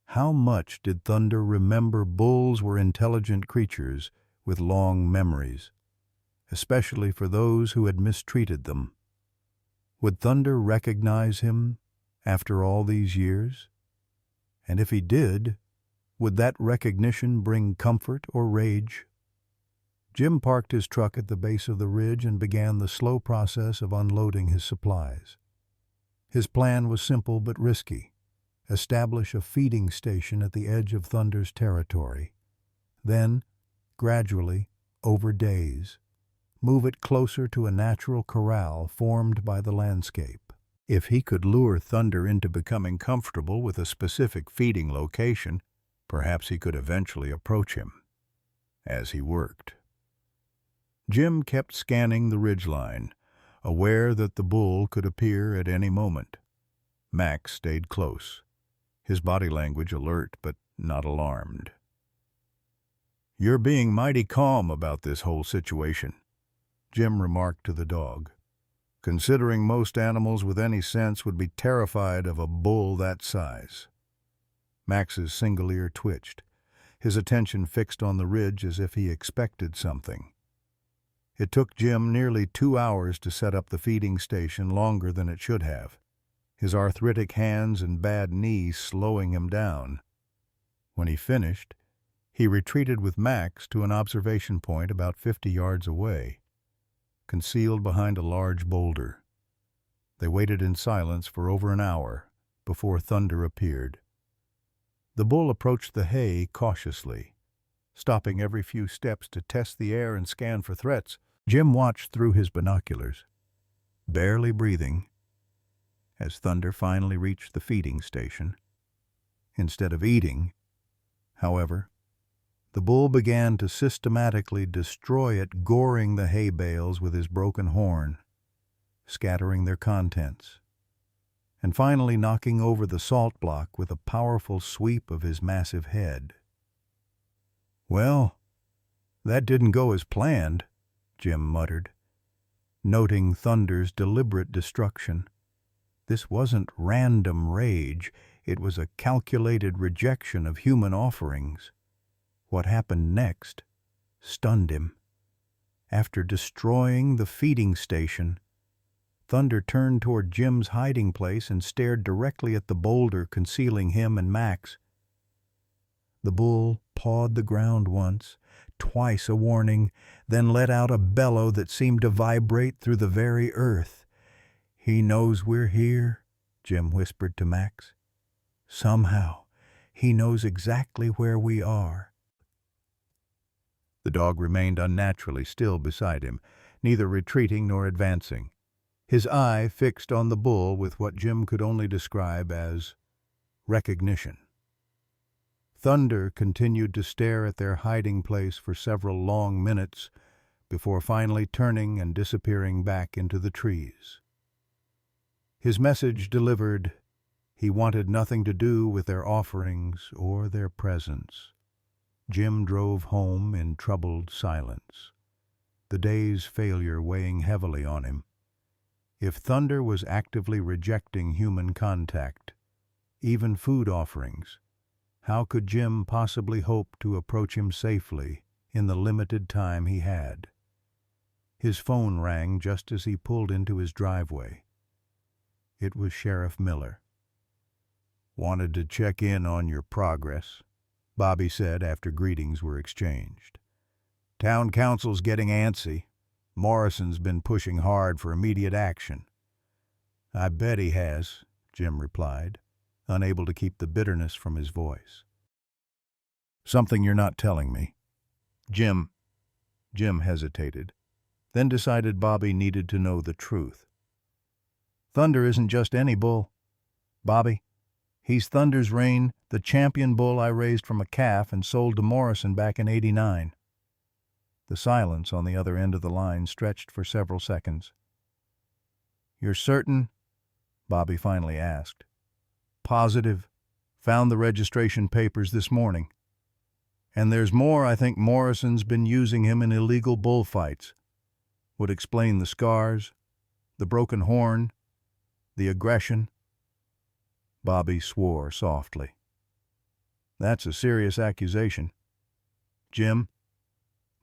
How much did Thunder remember bulls were intelligent creatures with long memories, especially for those who had mistreated them? Would Thunder recognize him after all these years? And if he did, would that recognition bring comfort or rage? Jim parked his truck at the base of the ridge and began the slow process of unloading his supplies. His plan was simple but risky. Establish a feeding station at the edge of Thunder's territory. Then, gradually, over days, move it closer to a natural corral formed by the landscape. If he could lure Thunder into becoming comfortable with a specific feeding location, perhaps he could eventually approach him. As he worked, Jim kept scanning the ridgeline, aware that the bull could appear at any moment. Max stayed close, his body language alert but not alarmed. "You're being mighty calm about this whole situation," Jim remarked to the dog, "considering most animals with any sense would be terrified of a bull that size." Max's single ear twitched, his attention fixed on the ridge as if he expected something. It took Jim nearly 2 hours to set up the feeding station, longer than it should have, his arthritic hands and bad knees slowing him down. When he finished, he retreated with Max to an observation point about 50 yards away, concealed behind a large boulder. They waited in silence for over an hour before Thunder appeared. The bull approached the hay cautiously, stopping every few steps to test the air and scan for threats. Jim watched through his binoculars, barely breathing, as Thunder finally reached the feeding station. Instead of eating, however, the bull began to systematically destroy it, goring the hay bales with his broken horn, scattering their contents, and finally knocking over the salt block with a powerful sweep of his massive head. "Well, that didn't go as planned," Jim muttered, noting Thunder's deliberate destruction. This wasn't random rage, it was a calculated rejection of human offerings. What happened next stunned him. After destroying the feeding station, Thunder turned toward Jim's hiding place and stared directly at the boulder concealing him and Max. The bull pawed the ground once, twice a warning, then let out a bellow that seemed to vibrate through the very earth. "He knows we're here," Jim whispered to Max. "Somehow, he knows exactly where we are." The dog remained unnaturally still beside him, neither retreating nor advancing, his eye fixed on the bull with what Jim could only describe as recognition. Thunder continued to stare at their hiding place for several long minutes before finally turning and disappearing back into the trees. His message delivered, he wanted nothing to do with their offerings or their presence. Jim drove home in troubled silence, the day's failure weighing heavily on him. If Thunder was actively rejecting human contact, even food offerings, how could Jim possibly hope to approach him safely in the limited time he had? His phone rang just as he pulled into his driveway. It was Sheriff Miller. "Wanted to check in on your progress," Bobby said after greetings were exchanged. "Town council's getting antsy. Morrison's been pushing hard for immediate action." "I bet he has," Jim replied, unable to keep the bitterness from his voice. "Something you're not telling me." Jim hesitated, then decided Bobby needed to know the truth. "Thunder isn't just any bull, Bobby. He's Thunder's Reign, the champion bull I raised from a calf and sold to Morrison back in '89. The silence on the other end of the line stretched for several seconds. "You're certain?" Bobby finally asked. "Positive. Found the registration papers this morning. And there's more. I think Morrison's been using him in illegal bullfights. Would explain the scars, the broken horn, the aggression." Bobby swore softly. "That's a serious accusation. Jim,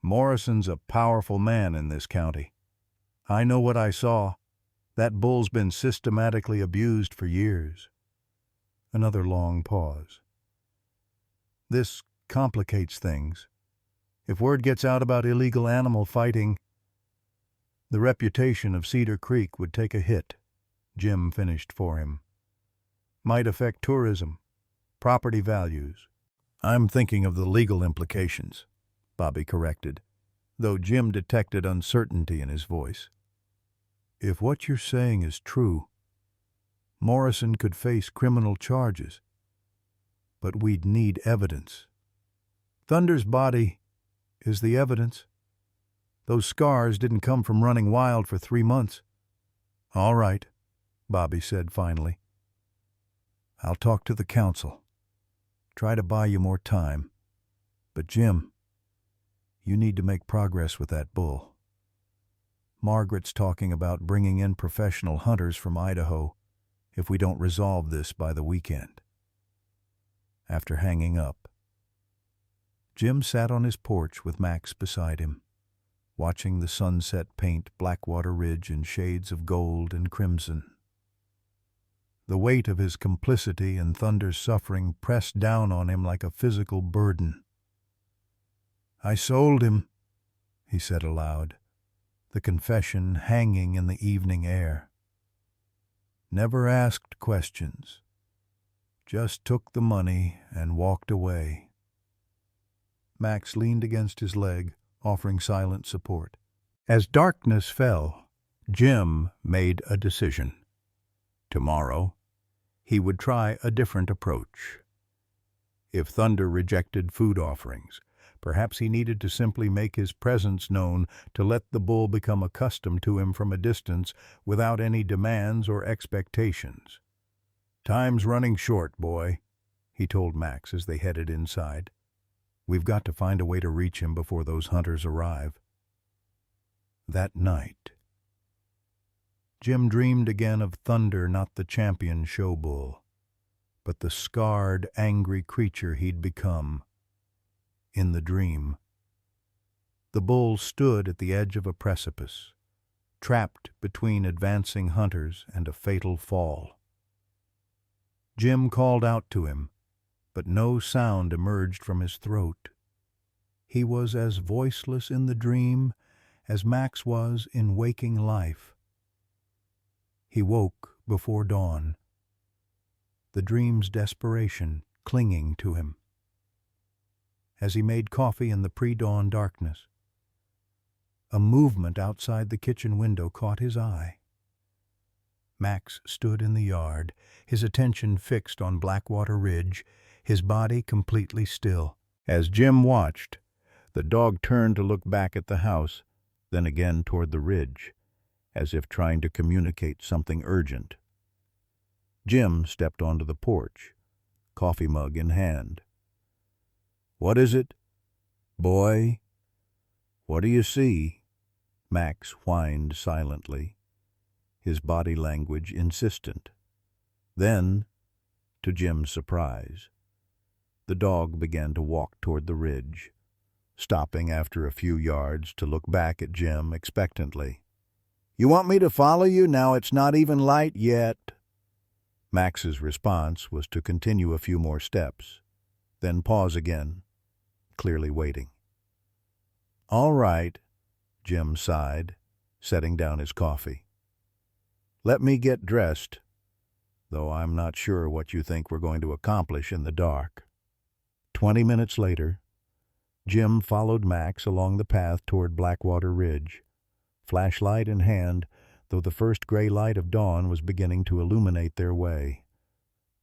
Morrison's a powerful man in this county. I know what I saw. That bull's been systematically abused for years." Another long pause. "This complicates things. If word gets out about illegal animal fighting, the reputation of Cedar Creek would take a hit," Jim finished for him. "Might affect tourism, property values." "I'm thinking of the legal implications," Bobby corrected, though Jim detected uncertainty in his voice. "If what you're saying is true, Morrison could face criminal charges, but we'd need evidence. Thunder's body is the evidence. Those scars didn't come from running wild for 3 months." "All right," Bobby said finally. "I'll talk to the council. Try to buy you more time. But Jim, you need to make progress with that bull. Margaret's talking about bringing in professional hunters from Idaho if we don't resolve this by the weekend." After hanging up, Jim sat on his porch with Max beside him, watching the sunset paint Blackwater Ridge in shades of gold and crimson. The weight of his complicity in Thunder's suffering pressed down on him like a physical burden. "I sold him," he said aloud, the confession hanging in the evening air. "Never asked questions. Just took the money and walked away." Max leaned against his leg, offering silent support. As darkness fell, Jim made a decision. Tomorrow, he would try a different approach. If Thunder rejected food offerings, perhaps he needed to simply make his presence known to let the bull become accustomed to him from a distance without any demands or expectations. "Time's running short, boy," he told Max as they headed inside. "We've got to find a way to reach him before those hunters arrive." That night, Jim dreamed again of Thunder, not the champion show bull, but the scarred, angry creature he'd become in the dream. The bull stood at the edge of a precipice, trapped between advancing hunters and a fatal fall. Jim called out to him, but no sound emerged from his throat. He was as voiceless in the dream as Max was in waking life. He woke before dawn, the dream's desperation clinging to him. As he made coffee in the pre-dawn darkness, a movement outside the kitchen window caught his eye. Max stood in the yard, his attention fixed on Blackwater Ridge, his body completely still. As Jim watched, the dog turned to look back at the house, then again toward the ridge, as if trying to communicate something urgent. Jim stepped onto the porch, coffee mug in hand. "What is it, boy? What do you see?" Max whined silently, his body language insistent. Then, to Jim's surprise, the dog began to walk toward the ridge, stopping after a few yards to look back at Jim expectantly. "You want me to follow you? Now it's not even light yet." Max's response was to continue a few more steps, then pause again, clearly waiting. "All right," Jim sighed, setting down his coffee. "Let me get dressed, though I'm not sure what you think we're going to accomplish in the dark." 20 minutes later, Jim followed Max along the path toward Blackwater Ridge, flashlight in hand, though the first gray light of dawn was beginning to illuminate their way.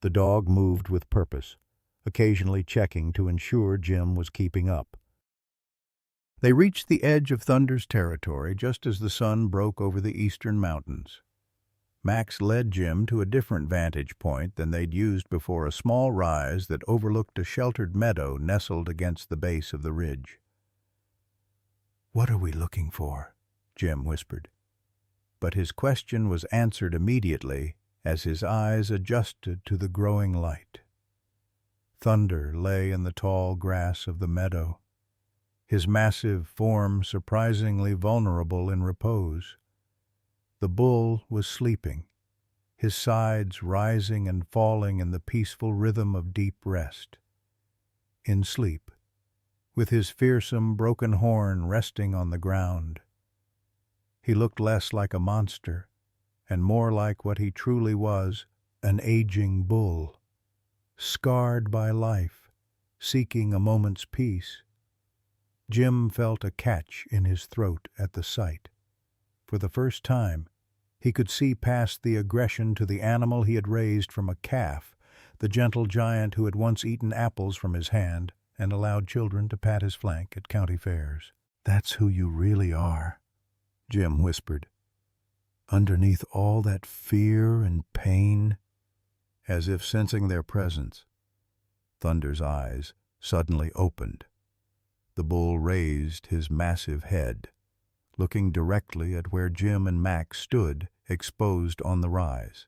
The dog moved with purpose, occasionally checking to ensure Jim was keeping up. They reached the edge of Thunder's territory just as the sun broke over the eastern mountains. Max led Jim to a different vantage point than they'd used before, a small rise that overlooked a sheltered meadow nestled against the base of the ridge. "What are we looking for?" Jim whispered. But his question was answered immediately as his eyes adjusted to the growing light. Thunder lay in the tall grass of the meadow, his massive form surprisingly vulnerable in repose. The bull was sleeping, his sides rising and falling in the peaceful rhythm of deep rest. In sleep, with his fearsome broken horn resting on the ground, he looked less like a monster and more like what he truly was, an aging bull, scarred by life, seeking a moment's peace. Jim felt a catch in his throat at the sight. For the first time, he could see past the aggression to the animal he had raised from a calf, the gentle giant who had once eaten apples from his hand and allowed children to pat his flank at county fairs. "That's who you really are," Jim whispered. "Underneath all that fear and pain," as if sensing their presence, Thunder's eyes suddenly opened. The bull raised his massive head, looking directly at where Jim and Max stood, exposed on the rise.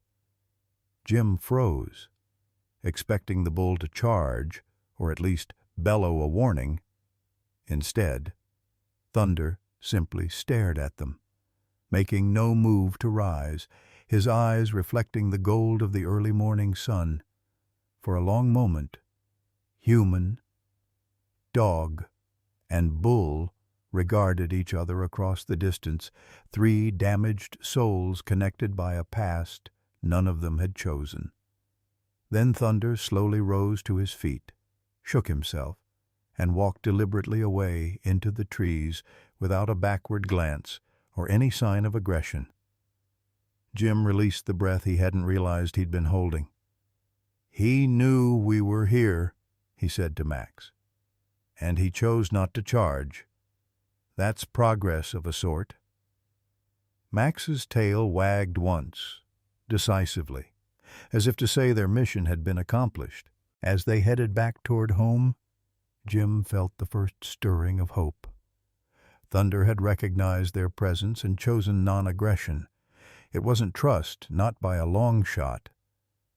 Jim froze, expecting the bull to charge, or at least bellow a warning. Instead, Thunder simply stared at them, making no move to rise, his eyes reflecting the gold of the early morning sun. For a long moment, human, dog, and bull regarded each other across the distance, three damaged souls connected by a past none of them had chosen. Then Thunder slowly rose to his feet, shook himself, and walked deliberately away into the trees without a backward glance or any sign of aggression. Jim released the breath he hadn't realized he'd been holding. "He knew we were here," he said to Max, "and he chose not to charge. That's progress of a sort." Max's tail wagged once, decisively, as if to say their mission had been accomplished. As they headed back toward home, Jim felt the first stirring of hope. Thunder had recognized their presence and chosen non-aggression. It wasn't trust, not by a long shot,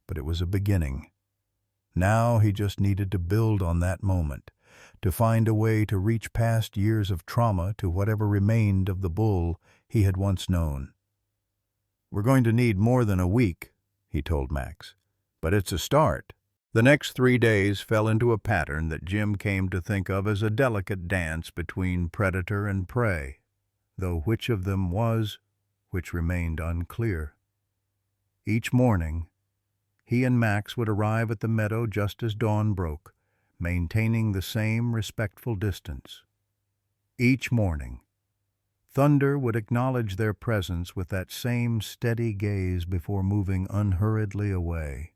but it was a beginning. Now he just needed to build on that moment, to find a way to reach past years of trauma to whatever remained of the bull he had once known. "We're going to need more than a week," he told Max, "but it's a start." The next 3 days fell into a pattern that Jim came to think of as a delicate dance between predator and prey, though which of them was, which remained unclear. Each morning, he and Max would arrive at the meadow just as dawn broke, maintaining the same respectful distance. Each morning, Thunder would acknowledge their presence with that same steady gaze before moving unhurriedly away.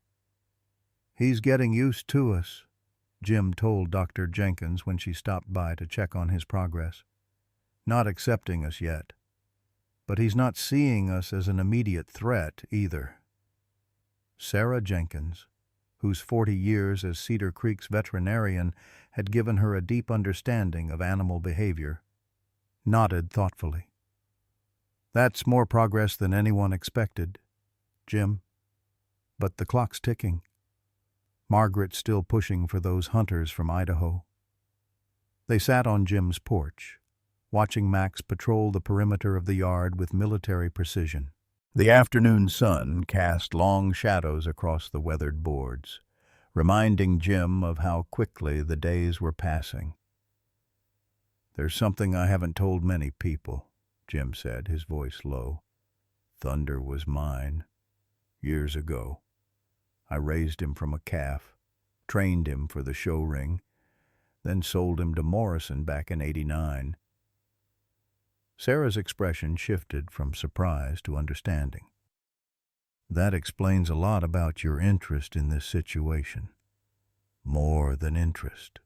"He's getting used to us," Jim told Dr. Jenkins when she stopped by to check on his progress. "Not accepting us yet. But he's not seeing us as an immediate threat either." Sarah Jenkins, whose 40 years as Cedar Creek's veterinarian had given her a deep understanding of animal behavior, nodded thoughtfully. "That's more progress than anyone expected, Jim. But the clock's ticking. Margaret's still pushing for those hunters from Idaho." They sat on Jim's porch, watching Max patrol the perimeter of the yard with military precision. The afternoon sun cast long shadows across the weathered boards, reminding Jim of how quickly the days were passing. "There's something I haven't told many people," Jim said, his voice low. "Thunder was mine, years ago. I raised him from a calf, trained him for the show ring, then sold him to Morrison back in '89. Sarah's expression shifted from surprise to understanding. "That explains a lot about your interest in this situation. More than interest.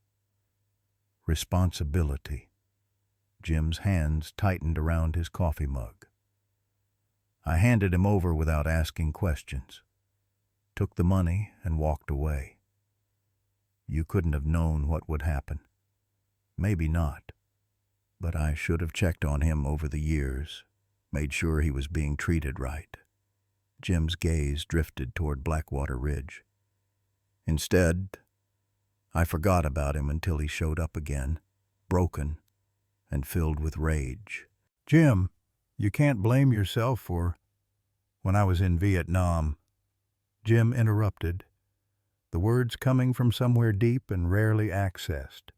Responsibility." Jim's hands tightened around his coffee mug. "I handed him over without asking questions. Took the money and walked away. You couldn't have known what would happen. Maybe not. But I should have checked on him over the years, made sure he was being treated right." Jim's gaze drifted toward Blackwater Ridge. "Instead, I forgot about him until he showed up again, broken and filled with rage." "Jim, you can't blame yourself for when I was in Vietnam," Jim interrupted, the words coming from somewhere deep and rarely accessed.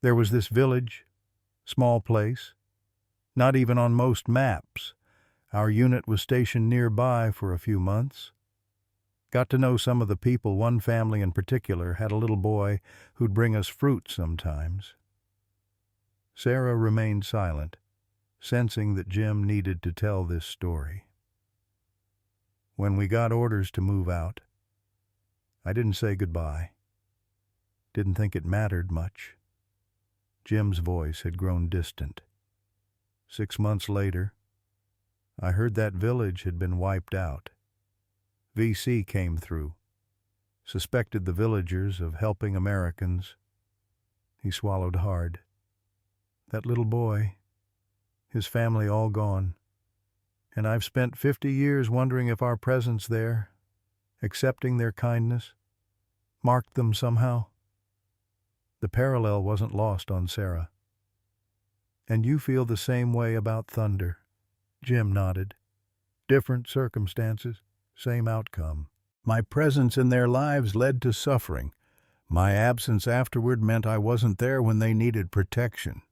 "There was this village, small place, not even on most maps. Our unit was stationed nearby for a few months. Got to know some of the people. One family in particular had a little boy who'd bring us fruit sometimes." Sarah remained silent, sensing that Jim needed to tell this story. "When we got orders to move out, I didn't say goodbye. Didn't think it mattered much." Jim's voice had grown distant. 6 months later, I heard that village had been wiped out. VC came through, suspected the villagers of helping Americans." He swallowed hard. "That little boy, his family all gone. And I've spent 50 years wondering if our presence there, accepting their kindness, marked them somehow." The parallel wasn't lost on Sarah. "And you feel the same way about Thunder?" Jim nodded. "Different circumstances, same outcome. My presence in their lives led to suffering. My absence afterward meant I wasn't there when they needed protection."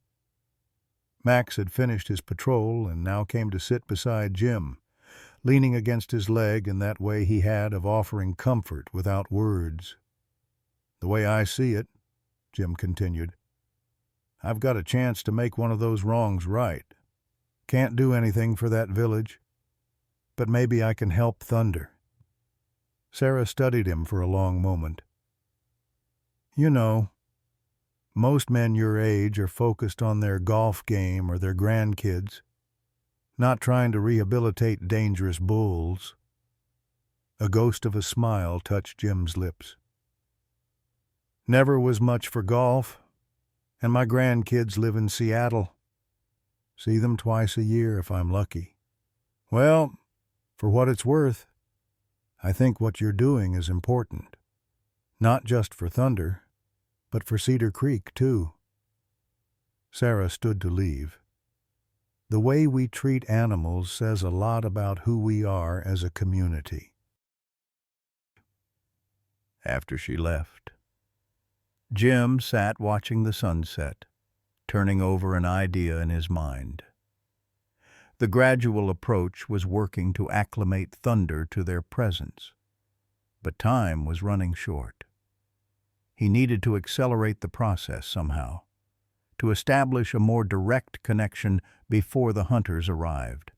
Max had finished his patrol and now came to sit beside Jim, leaning against his leg in that way he had of offering comfort without words. "The way I see it," Jim continued, "I've got a chance to make one of those wrongs right. Can't do anything for that village, but maybe I can help Thunder." Sarah studied him for a long moment. "You know, most men your age are focused on their golf game or their grandkids, not trying to rehabilitate dangerous bulls." A ghost of a smile touched Jim's lips. "Never was much for golf, and my grandkids live in Seattle. See them twice a year if I'm lucky. Well, For what it's worth, I think what you're doing is important. Not just for Thunder, but for Cedar Creek, too." Sarah stood to leave. The way we treat animals says a lot about who we are as a community. After she left, Jim sat watching the sunset, turning over an idea in his mind. The gradual approach was working to acclimate Thunder to their presence, but time was running short. He needed to accelerate the process somehow, to establish a more direct connection before the hunters arrived.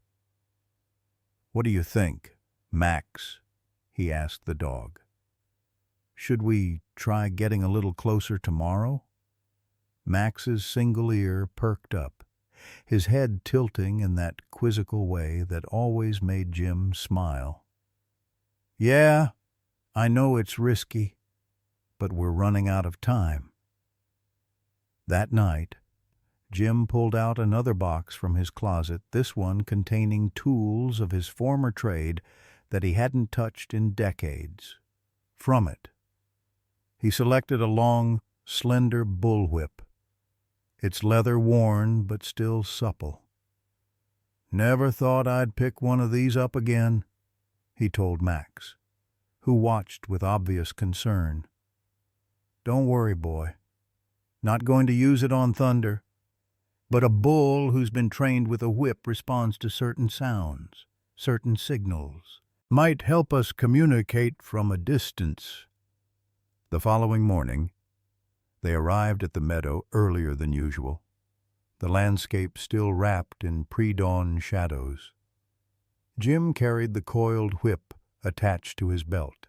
"What do you think, Max?" he asked the dog. "Should we try getting a little closer tomorrow?" Max's single ear perked up, his head tilting in that quizzical way that always made Jim smile. "Yeah, I know it's risky, but we're running out of time." That night, Jim pulled out another box from his closet, this one containing tools of his former trade that he hadn't touched in decades. From it, he selected a long, slender bullwhip, its leather worn but still supple. "Never thought I'd pick one of these up again," he told Max, who watched with obvious concern. "Don't worry, boy. Not going to use it on Thunder. But a bull who's been trained with a whip responds to certain sounds, certain signals. Might help us communicate from a distance." The following morning, they arrived at the meadow earlier than usual, the landscape still wrapped in pre-dawn shadows. Jim carried the coiled whip attached to his belt,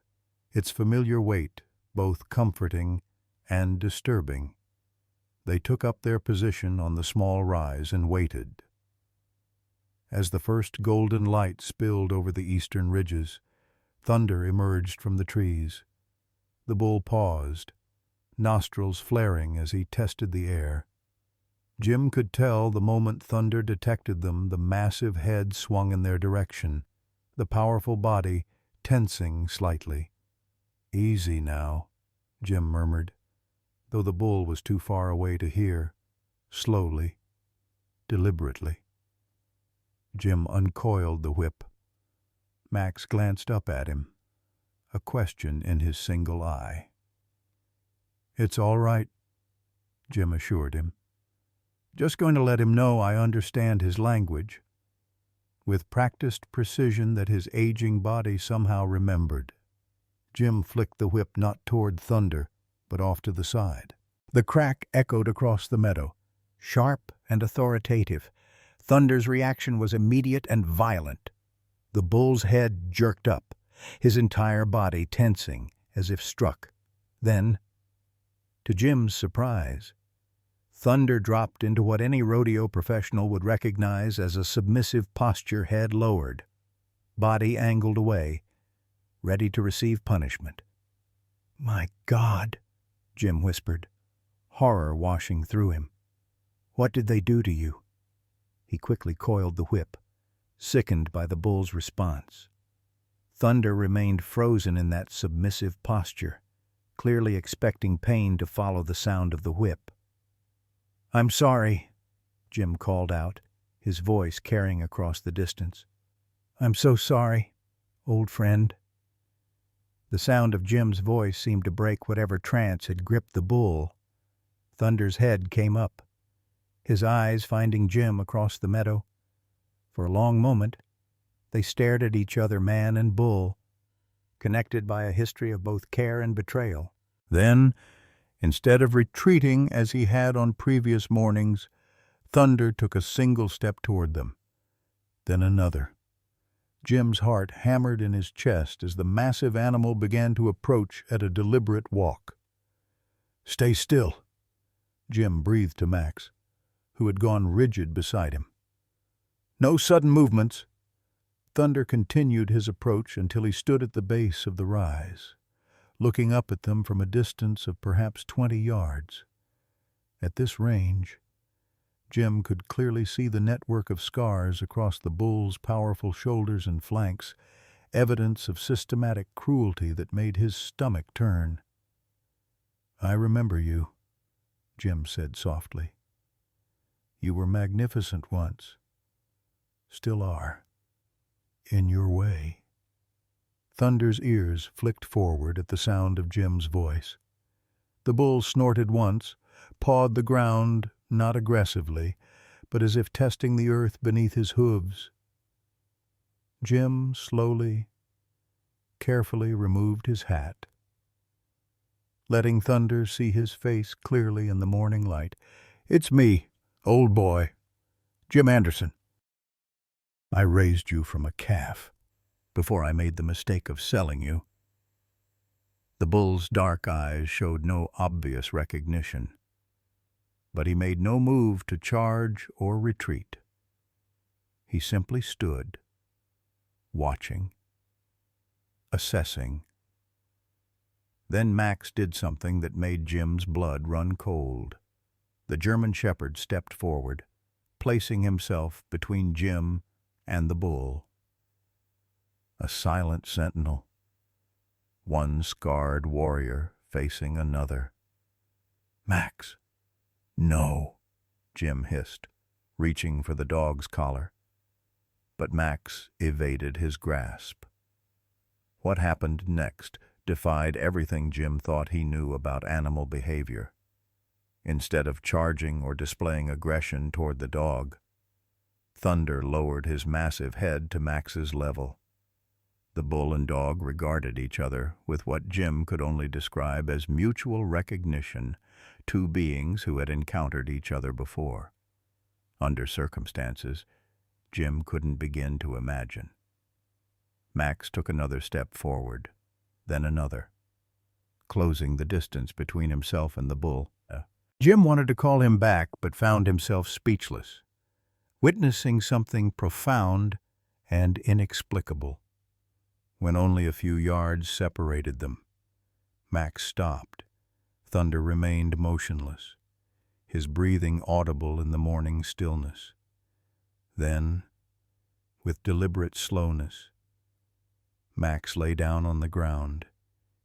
its familiar weight both comforting and disturbing. They took up their position on the small rise and waited. As the first golden light spilled over the eastern ridges, Thunder emerged from the trees. The bull paused, nostrils flaring as he tested the air. Jim could tell the moment Thunder detected them, the massive head swung in their direction, the powerful body tensing slightly. "Easy now," Jim murmured, though the bull was too far away to hear. Slowly, deliberately. Jim uncoiled the whip. Max glanced up at him, a question in his single eye. "It's all right," Jim assured him. "Just going to let him know I understand his language," with practiced precision that his aging body somehow remembered. Jim flicked the whip not toward Thunder, but off to the side. The crack echoed across the meadow, sharp and authoritative. Thunder's reaction was immediate and violent. The bull's head jerked up, his entire body tensing as if struck. Then, to Jim's surprise, Thunder dropped into what any rodeo professional would recognize as a submissive posture, head lowered, body angled away, ready to receive punishment. "My God," Jim whispered, horror washing through him. "What did they do to you?" He quickly coiled the whip, sickened by the bull's response. Thunder remained frozen in that submissive posture, clearly expecting pain to follow the sound of the whip. "I'm sorry," Jim called out, his voice carrying across the distance. "I'm so sorry, old friend." The sound of Jim's voice seemed to break whatever trance had gripped the bull. Thunder's head came up, his eyes finding Jim across the meadow. For a long moment, they stared at each other, man and bull, connected by a history of both care and betrayal. Then, instead of retreating as he had on previous mornings, Thunder took a single step toward them, then another. Jim's heart hammered in his chest as the massive animal began to approach at a deliberate walk. "Stay still," Jim breathed to Max, who had gone rigid beside him. "No sudden movements." Thunder continued his approach until he stood at the base of the rise, looking up at them from a distance of perhaps 20 yards. At this range, Jim could clearly see the network of scars across the bull's powerful shoulders and flanks, evidence of systematic cruelty that made his stomach turn. "I remember you," Jim said softly. "You were magnificent once. Still are. In your way." Thunder's ears flicked forward at the sound of Jim's voice. The bull snorted once, pawed the ground, not aggressively, but as if testing the earth beneath his hooves. Jim slowly, carefully removed his hat. Letting Thunder see his face clearly in the morning light. "It's me, old boy, Jim Anderson. I raised you from a calf before I made the mistake of selling you." The bull's dark eyes showed no obvious recognition, but he made no move to charge or retreat. He simply stood, watching, assessing. Then Max did something that made Jim's blood run cold. The German shepherd stepped forward, placing himself between Jim and the bull. A silent sentinel, one scarred warrior facing another. "Max!" "No," Jim hissed, reaching for the dog's collar. But Max evaded his grasp. What happened next defied everything Jim thought he knew about animal behavior. Instead of charging or displaying aggression toward the dog, Thunder lowered his massive head to Max's level. The bull and dog regarded each other with what Jim could only describe as mutual recognition, two beings who had encountered each other before, under circumstances Jim couldn't begin to imagine. Max took another step forward, then another, closing the distance between himself and the bull. Jim wanted to call him back, but found himself speechless, witnessing something profound and inexplicable. When only a few yards separated them, Max stopped. Thunder remained motionless, his breathing audible in the morning stillness. Then, with deliberate slowness, Max lay down on the ground,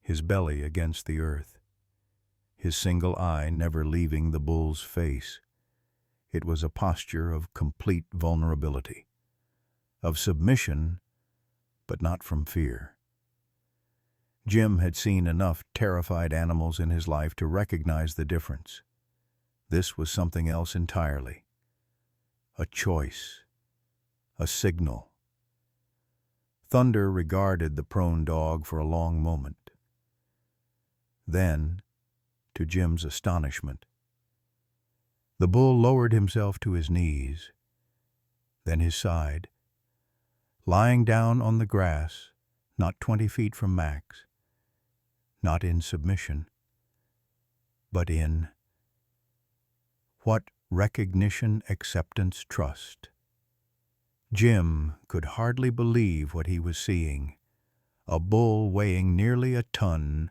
his belly against the earth, his single eye never leaving the bull's face. It was a posture of complete vulnerability, of submission, but not from fear. Jim had seen enough terrified animals in his life to recognize the difference. This was something else entirely. A choice, a signal. Thunder regarded the prone dog for a long moment. Then, to Jim's astonishment, the bull lowered himself to his knees, then his side, lying down on the grass, not 20 feet from Max, not in submission, but in what recognition, acceptance, trust. Jim could hardly believe what he was seeing. A bull weighing nearly a ton,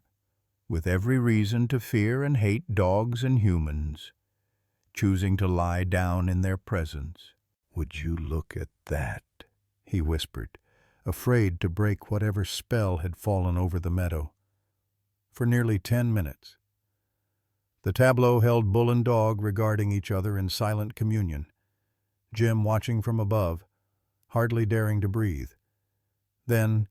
with every reason to fear and hate dogs and humans, choosing to lie down in their presence. "Would you look at that?" he whispered, afraid to break whatever spell had fallen over the meadow. For nearly 10 minutes, the tableau held bull and dog regarding each other in silent communion, Jim watching from above, hardly daring to breathe. Then,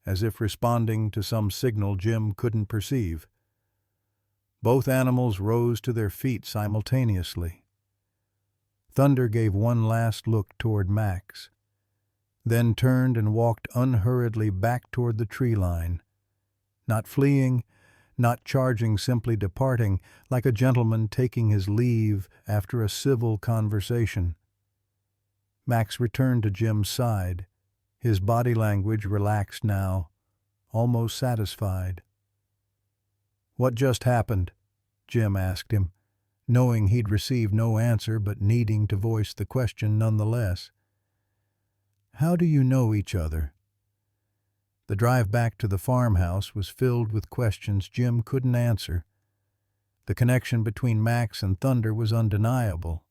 as if responding to some signal Jim couldn't perceive, both animals rose to their feet simultaneously. Thunder gave one last look toward Max, then turned and walked unhurriedly back toward the tree line, not fleeing, not charging, simply departing, like a gentleman taking his leave after a civil conversation. Max returned to Jim's side, his body language relaxed now, almost satisfied. "What just happened?" Jim asked him, knowing he'd receive no answer but needing to voice the question nonetheless. "How do you know each other?" The drive back to the farmhouse was filled with questions Jim couldn't answer. The connection between Max and Thunder was undeniable,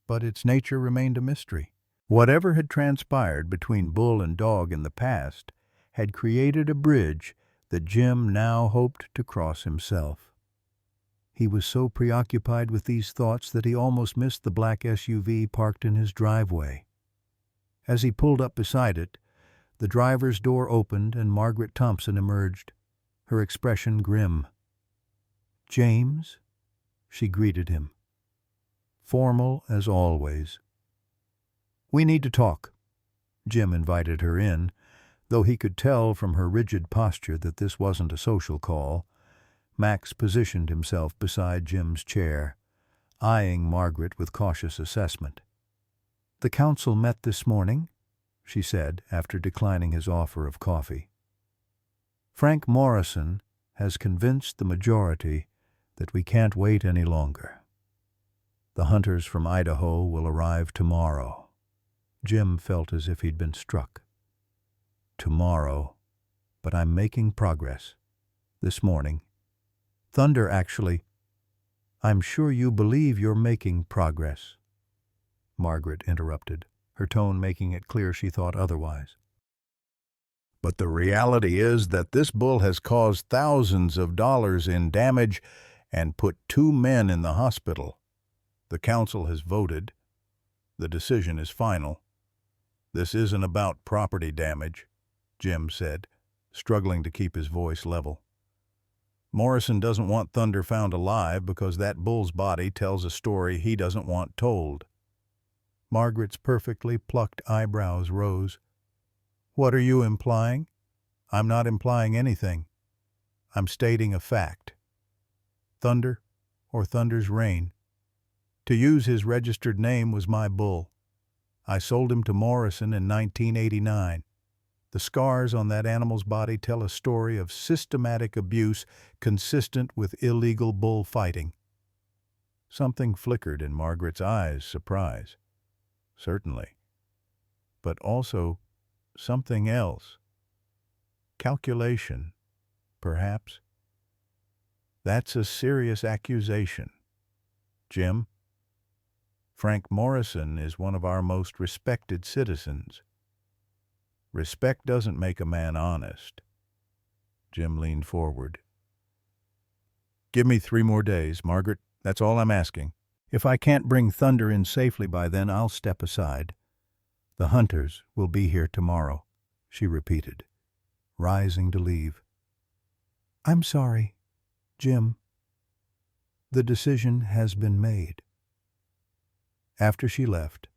but its nature remained a mystery. Whatever had transpired between bull and dog in the past had created a bridge that Jim now hoped to cross himself. He was so preoccupied with these thoughts that he almost missed the black SUV parked in his driveway. As he pulled up beside it, the driver's door opened and Margaret Thompson emerged, her expression grim. "James?" she greeted him, formal as always. "We need to talk." Jim invited her in, though he could tell from her rigid posture that this wasn't a social call. Max positioned himself beside Jim's chair, eyeing Margaret with cautious assessment. "The council met this morning," she said after declining his offer of coffee. "Frank Morrison has convinced the majority that we can't wait any longer. The hunters from Idaho will arrive tomorrow." Jim felt as if he'd been struck. "Tomorrow, but I'm making progress. This morning. Thunder, actually." "I'm sure you believe you're making progress," Margaret interrupted, her tone making it clear she thought otherwise. "But the reality is that this bull has caused thousands of dollars in damage and put 2 men in the hospital. The council has voted. The decision is final. This isn't about property damage," Jim said, struggling to keep his voice level. "Morrison doesn't want Thunder found alive because that bull's body tells a story he doesn't want told." Margaret's perfectly plucked eyebrows rose. "What are you implying?" "I'm not implying anything. I'm stating a fact. Thunder, or Thunder's reign. To use his registered name was my bull. I sold him to Morrison in 1989. The scars on that animal's body tell a story of systematic abuse consistent with illegal bullfighting." Something flickered in Margaret's eyes, surprise. Certainly. But also something else. Calculation, perhaps. "That's a serious accusation, Jim. Frank Morrison is one of our most respected citizens. Respect doesn't make a man honest." Jim leaned forward. "Give me 3 more days, Margaret. That's all I'm asking. If I can't bring Thunder in safely by then, I'll step aside. The hunters will be here tomorrow," she repeated, rising to leave. "I'm sorry, Jim. The decision has been made." After she left,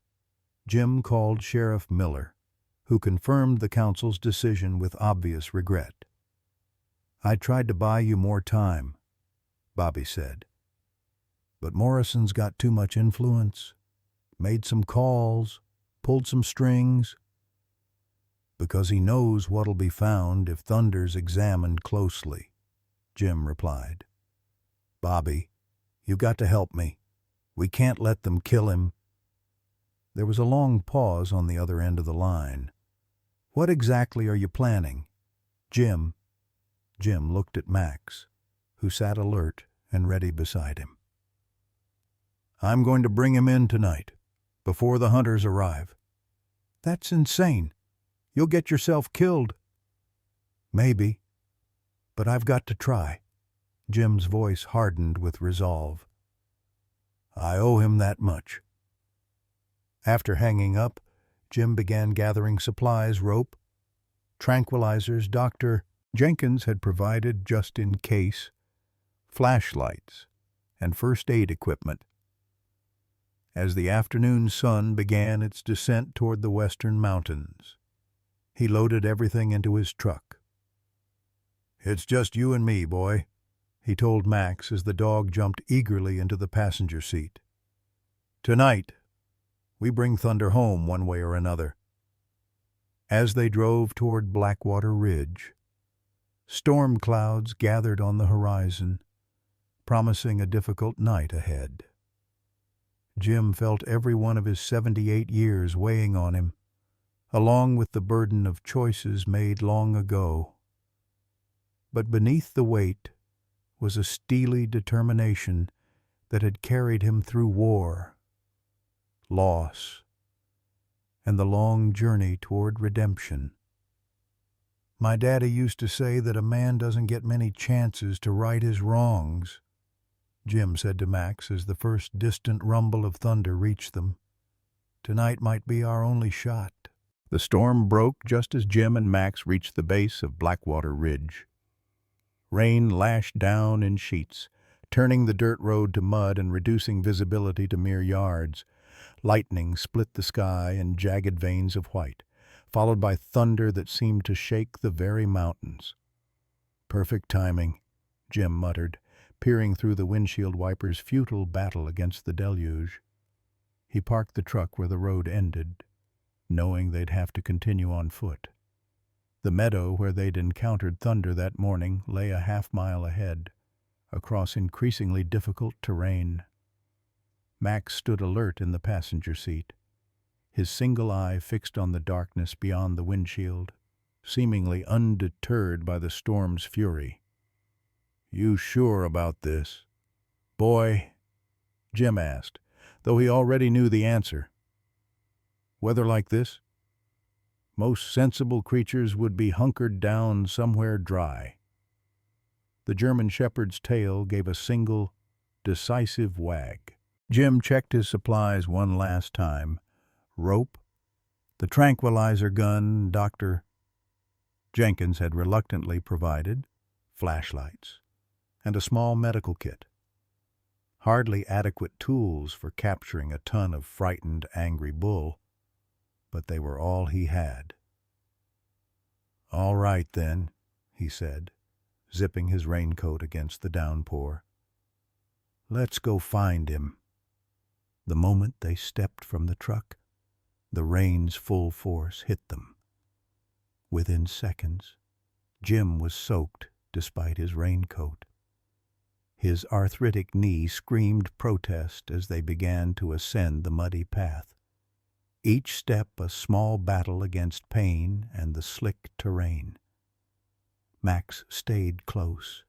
Jim called Sheriff Miller, who confirmed the council's decision with obvious regret. "I tried to buy you more time," Bobby said. "But Morrison's got too much influence, made some calls, pulled some strings, because he knows what'll be found if Thunder's examined closely," Jim replied. "Bobby, you've got to help me. We can't let them kill him." There was a long pause on the other end of the line. "What exactly are you planning, Jim?" Jim looked at Max, who sat alert and ready beside him. "I'm going to bring him in tonight, before the hunters arrive." "That's insane. You'll get yourself killed." "Maybe, but I've got to try." Jim's voice hardened with resolve. "I owe him that much." After hanging up, Jim began gathering supplies, rope, tranquilizers Dr. Jenkins had provided just in case, flashlights, and first aid equipment. As the afternoon sun began its descent toward the western mountains, he loaded everything into his truck. "It's just you and me, boy," he told Max as the dog jumped eagerly into the passenger seat. "Tonight, we bring Thunder home one way or another." As they drove toward Blackwater Ridge, storm clouds gathered on the horizon, promising a difficult night ahead. Jim felt every one of his 78 years weighing on him, along with the burden of choices made long ago. But beneath the weight was a steely determination that had carried him through war, loss, and the long journey toward redemption. "My daddy used to say that a man doesn't get many chances to right his wrongs," Jim said to Max as the first distant rumble of thunder reached them. "Tonight might be our only shot." The storm broke just as Jim and Max reached the base of Blackwater Ridge. Rain lashed down in sheets, turning the dirt road to mud and reducing visibility to mere yards. Lightning split the sky in jagged veins of white, followed by thunder that seemed to shake the very mountains. "Perfect timing," Jim muttered, peering through the windshield wipers' futile battle against the deluge. He parked the truck where the road ended, knowing they'd have to continue on foot. The meadow where they'd encountered thunder that morning lay a half-mile ahead, across increasingly difficult terrain. Max stood alert in the passenger seat, his single eye fixed on the darkness beyond the windshield, seemingly undeterred by the storm's fury. "You sure about this, boy?" Jim asked, though he already knew the answer. "Weather like this, most sensible creatures would be hunkered down somewhere dry." The German shepherd's tail gave a single, decisive wag. Jim checked his supplies one last time. Rope, the tranquilizer gun Dr. Jenkins had reluctantly provided, flashlights, and a small medical kit. Hardly adequate tools for capturing a ton of frightened, angry bull, but they were all he had. "All right, then," he said, zipping his raincoat against the downpour. "Let's go find him." The moment they stepped from the truck, the rain's full force hit them. Within seconds, Jim was soaked despite his raincoat. His arthritic knee screamed protest as they began to ascend the muddy path, each step a small battle against pain and the slick terrain. Max stayed close,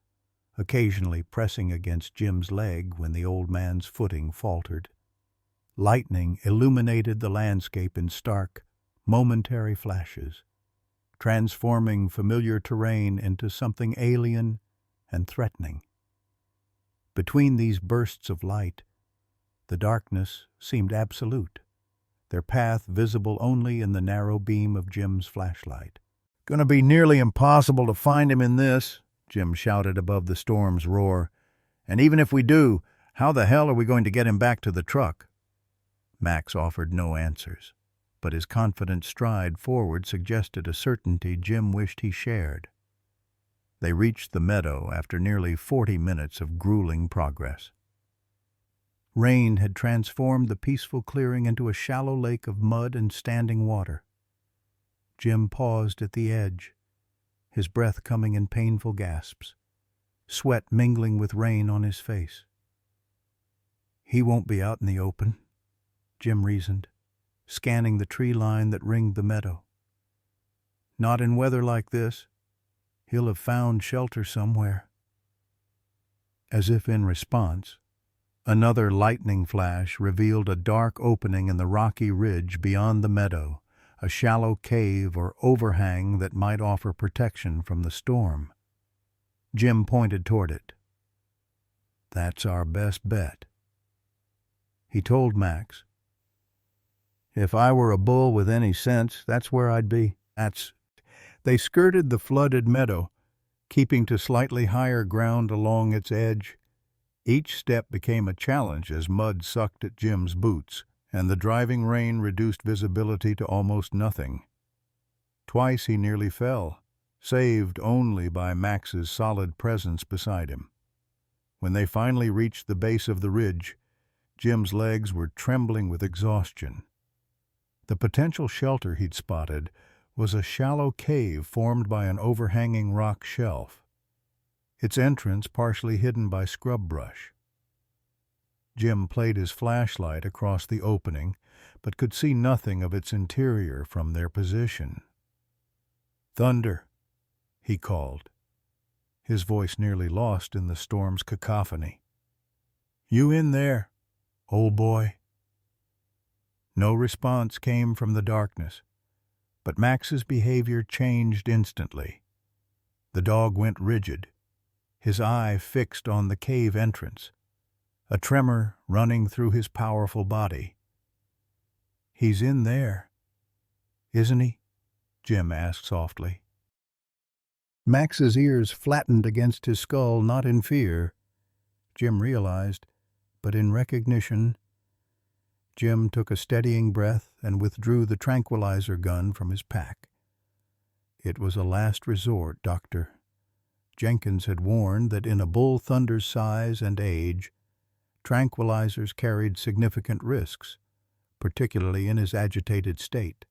occasionally pressing against Jim's leg when the old man's footing faltered. Lightning illuminated the landscape in stark, momentary flashes, transforming familiar terrain into something alien and threatening. Between these bursts of light, the darkness seemed absolute, their path visible only in the narrow beam of Jim's flashlight. "Gonna be nearly impossible to find him in this," Jim shouted above the storm's roar. "And even if we do, how the hell are we going to get him back to the truck?" Max offered no answers, but his confident stride forward suggested a certainty Jim wished he shared. They reached the meadow after nearly 40 minutes of grueling progress. Rain had transformed the peaceful clearing into a shallow lake of mud and standing water. Jim paused at the edge, his breath coming in painful gasps, sweat mingling with rain on his face. "He won't be out in the open," Jim reasoned, scanning the tree line that ringed the meadow. "Not in weather like this. He'll have found shelter somewhere." As if in response, another lightning flash revealed a dark opening in the rocky ridge beyond the meadow, a shallow cave or overhang that might offer protection from the storm. Jim pointed toward it. "That's our best bet." He told Max, "If I were a bull with any sense, that's where I'd be." They skirted the flooded meadow, keeping to slightly higher ground along its edge. Each step became a challenge as mud sucked at Jim's boots, and the driving rain reduced visibility to almost nothing. Twice he nearly fell, saved only by Max's solid presence beside him. When they finally reached the base of the ridge, Jim's legs were trembling with exhaustion. The potential shelter he'd spotted was a shallow cave formed by an overhanging rock shelf, its entrance partially hidden by scrub brush. Jim played his flashlight across the opening, but could see nothing of its interior from their position. "Thunder," he called, his voice nearly lost in the storm's cacophony. "You in there, old boy?" No response came from the darkness, but Max's behavior changed instantly. The dog went rigid, his eye fixed on the cave entrance, a tremor running through his powerful body. "He's in there, isn't he?" Jim asked softly. Max's ears flattened against his skull, not in fear, Jim realized, but in recognition. Jim took a steadying breath and withdrew the tranquilizer gun from his pack. It was a last resort, Doctor. Jenkins had warned that in a bull thunder's size and age, tranquilizers carried significant risks, particularly in his agitated state.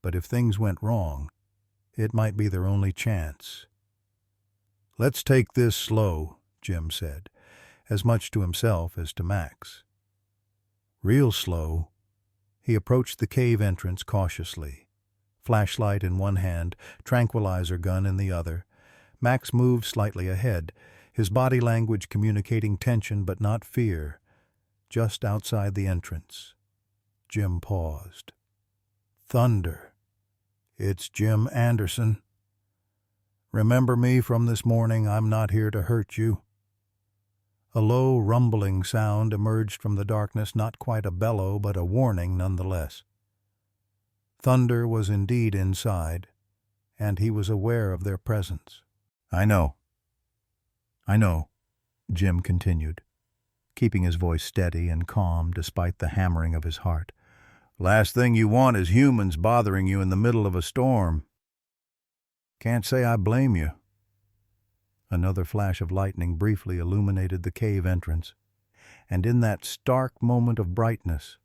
But if things went wrong, it might be their only chance. "Let's take this slow," Jim said, as much to himself as to Max. Real slow. He approached the cave entrance cautiously, flashlight in one hand, tranquilizer gun in the other. Max moved slightly ahead, his body language communicating tension but not fear. Just outside the entrance, Jim paused. "Thunder. It's Jim Anderson. Remember me from this morning. I'm not here to hurt you." A low, rumbling sound emerged from the darkness, not quite a bellow, but a warning nonetheless. Thunder was indeed inside, and he was aware of their presence. I know, Jim continued, keeping his voice steady and calm despite the hammering of his heart. "Last thing you want is humans bothering you in the middle of a storm. Can't say I blame you." Another flash of lightning briefly illuminated the cave entrance, and in that stark moment of brightness,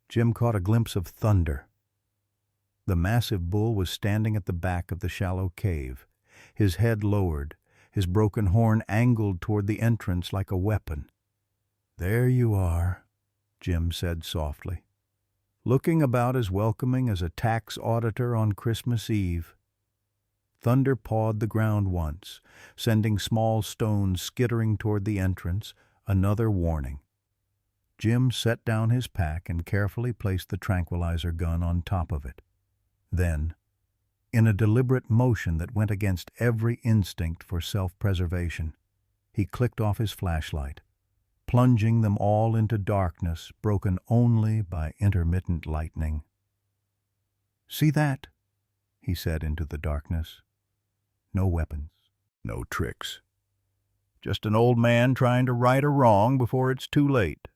Jim caught a glimpse of Thunder. The massive bull was standing at the back of the shallow cave, his head lowered, his broken horn angled toward the entrance like a weapon. "There you are," Jim said softly, looking about as welcoming as a tax auditor on Christmas Eve. Thunder pawed the ground once, sending small stones skittering toward the entrance, another warning. Jim set down his pack and carefully placed the tranquilizer gun on top of it. Then, in a deliberate motion that went against every instinct for self-preservation, he clicked off his flashlight, plunging them all into darkness broken only by intermittent lightning. "See that?" he said into the darkness. "No weapons, no tricks. Just an old man trying to right a wrong before it's too late."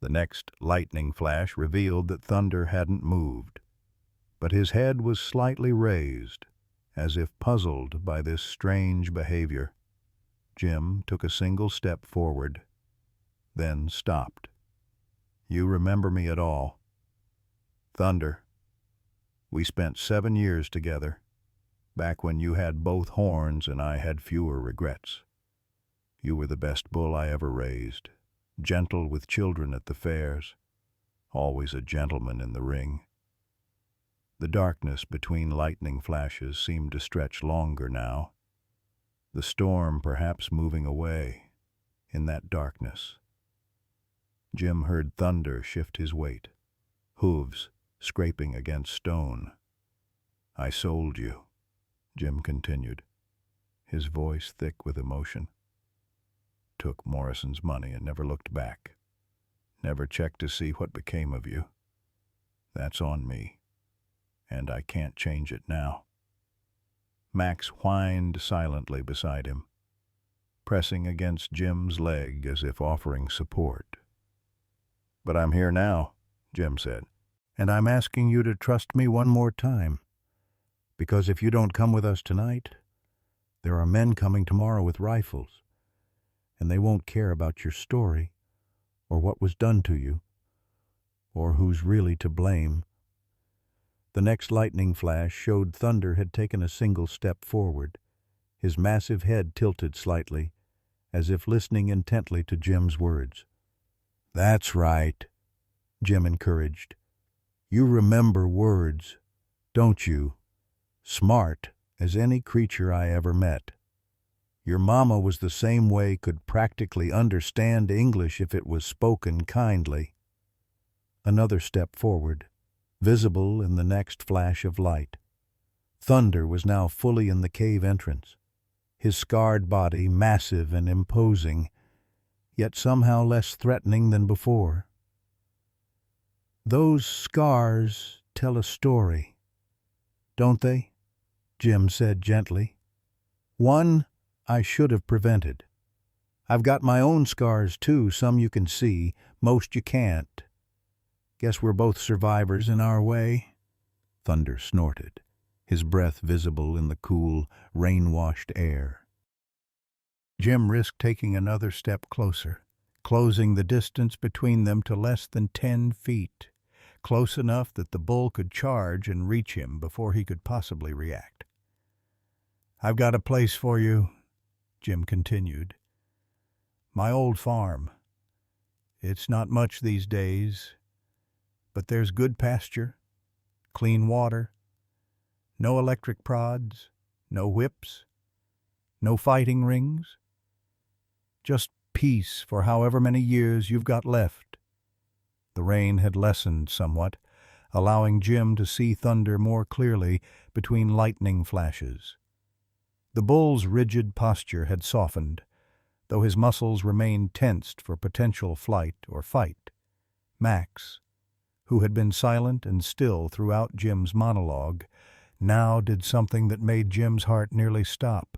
The next lightning flash revealed that Thunder hadn't moved, but his head was slightly raised, as if puzzled by this strange behavior. Jim took a single step forward, then stopped. "You remember me at all?" "Thunder. We spent 7 years together, back when you had both horns and I had fewer regrets. You were the best bull I ever raised, gentle with children at the fairs, always a gentleman in the ring." The darkness between lightning flashes seemed to stretch longer now, the storm perhaps moving away in that darkness. Jim heard Thunder shift his weight, hooves scraping against stone. "I sold you," Jim continued, his voice thick with emotion. "Took Morrison's money and never looked back. Never checked to see what became of you. That's on me, and I can't change it now." Max whined silently beside him, pressing against Jim's leg as if offering support. "But I'm here now," Jim said, "and I'm asking you to trust me one more time, because if you don't come with us tonight, there are men coming tomorrow with rifles, and they won't care about your story, or what was done to you, or who's really to blame." The next lightning flash showed Thunder had taken a single step forward, his massive head tilted slightly, as if listening intently to Jim's words. "That's right," Jim encouraged. "You remember words, don't you? Smart as any creature I ever met. Your mama was the same way, could practically understand English if it was spoken kindly." Another step forward, visible in the next flash of light. Thunder was now fully in the cave entrance, his scarred body massive and imposing, yet somehow less threatening than before. "Those scars tell a story, don't they?" Jim said gently. "One I should have prevented. I've got my own scars too, some you can see, most you can't. Guess we're both survivors in our way." Thunder snorted, his breath visible in the cool, rain-washed air. Jim risked taking another step closer, closing the distance between them to less than 10 feet, close enough that the bull could charge and reach him before he could possibly react. "I've got a place for you," Jim continued. "My old farm. It's not much these days, but there's good pasture, clean water, no electric prods, no whips, no fighting rings. Just peace for however many years you've got left." The rain had lessened somewhat, allowing Jim to see Thunder more clearly between lightning flashes. The bull's rigid posture had softened, though his muscles remained tensed for potential flight or fight. Max, who had been silent and still throughout Jim's monologue, now did something that made Jim's heart nearly stop.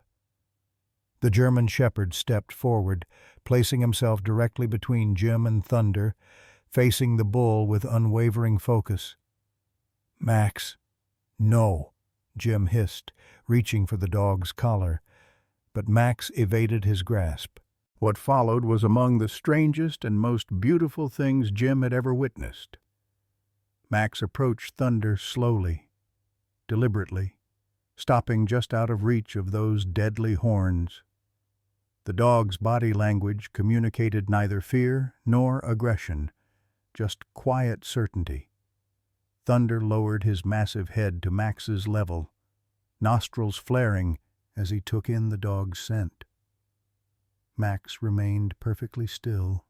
The German shepherd stepped forward, placing himself directly between Jim and Thunder, facing the bull with unwavering focus. "Max, no," Jim hissed, reaching for the dog's collar, but Max evaded his grasp. What followed was among the strangest and most beautiful things Jim had ever witnessed. Max approached Thunder slowly, deliberately, stopping just out of reach of those deadly horns. The dog's body language communicated neither fear nor aggression, just quiet certainty. Thunder lowered his massive head to Max's level, nostrils flaring as he took in the dog's scent. Max remained perfectly still,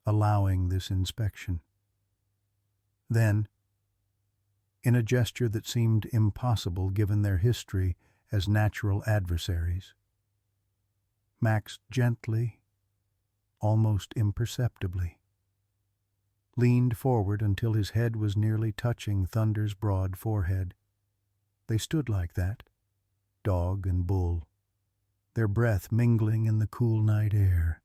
allowing this inspection. Then, in a gesture that seemed impossible given their history as natural adversaries, Max gently, almost imperceptibly, leaned forward until his head was nearly touching Thunder's broad forehead. They stood like that, dog and bull, their breath mingling in the cool night air,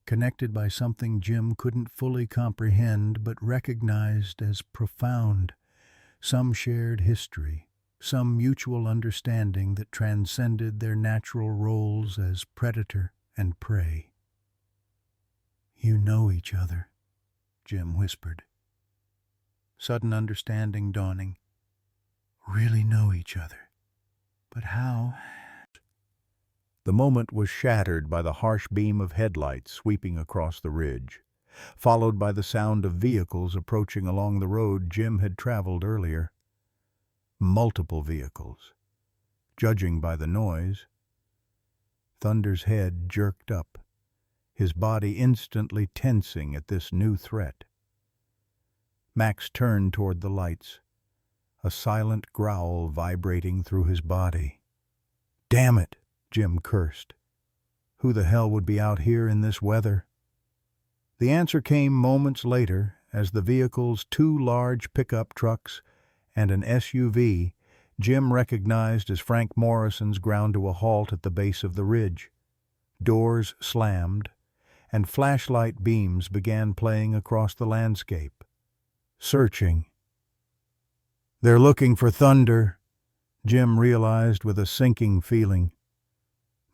connected by something Jim couldn't fully comprehend but recognized as profound, some shared history, some mutual understanding that transcended their natural roles as predator and prey. "You know each other," Jim whispered, sudden understanding dawning. "Really know each other. But how?" The moment was shattered by the harsh beam of headlights sweeping across the ridge, followed by the sound of vehicles approaching along the road Jim had traveled earlier. Multiple vehicles. Judging by the noise, Thunder's head jerked up, his body instantly tensing at this new threat. Max turned toward the lights, a silent growl vibrating through his body. "Damn it," Jim cursed. "Who the hell would be out here in this weather?" The answer came moments later as the vehicles, 2 large pickup trucks and an SUV, Jim recognized as Frank Morrison's, ground to a halt at the base of the ridge. Doors slammed, and flashlight beams began playing across the landscape. Searching. "They're looking for Thunder," Jim realized with a sinking feeling.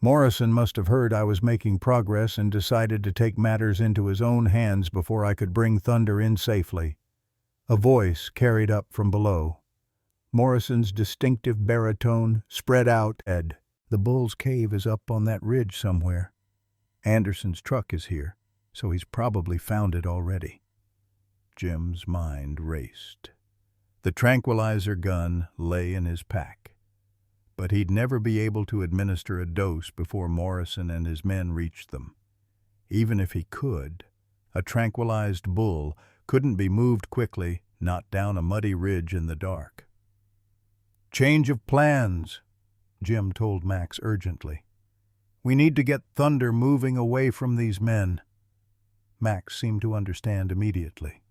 Morrison must have heard I was making progress and decided to take matters into his own hands before I could bring Thunder in safely. A voice carried up from below. Morrison's distinctive baritone spread out, "Ed, the bull's cave is up on that ridge somewhere. Anderson's truck is here, so he's probably found it already." Jim's mind raced. The tranquilizer gun lay in his pack, but he'd never be able to administer a dose before Morrison and his men reached them. Even if he could, a tranquilized bull couldn't be moved quickly, not down a muddy ridge in the dark. "Change of plans," Jim told Max urgently. "We need to get Thunder moving away from these men." Max seemed to understand immediately.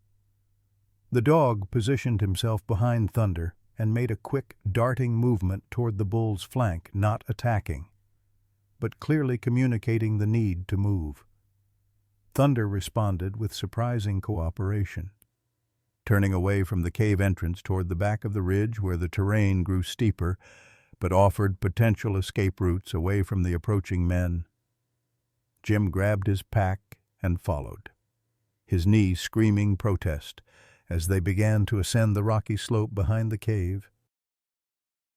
The dog positioned himself behind Thunder and made a quick, darting movement toward the bull's flank, not attacking, but clearly communicating the need to move. Thunder responded with surprising cooperation, turning away from the cave entrance toward the back of the ridge where the terrain grew steeper but offered potential escape routes away from the approaching men. Jim grabbed his pack and followed, his knee screaming protest as they began to ascend the rocky slope behind the cave.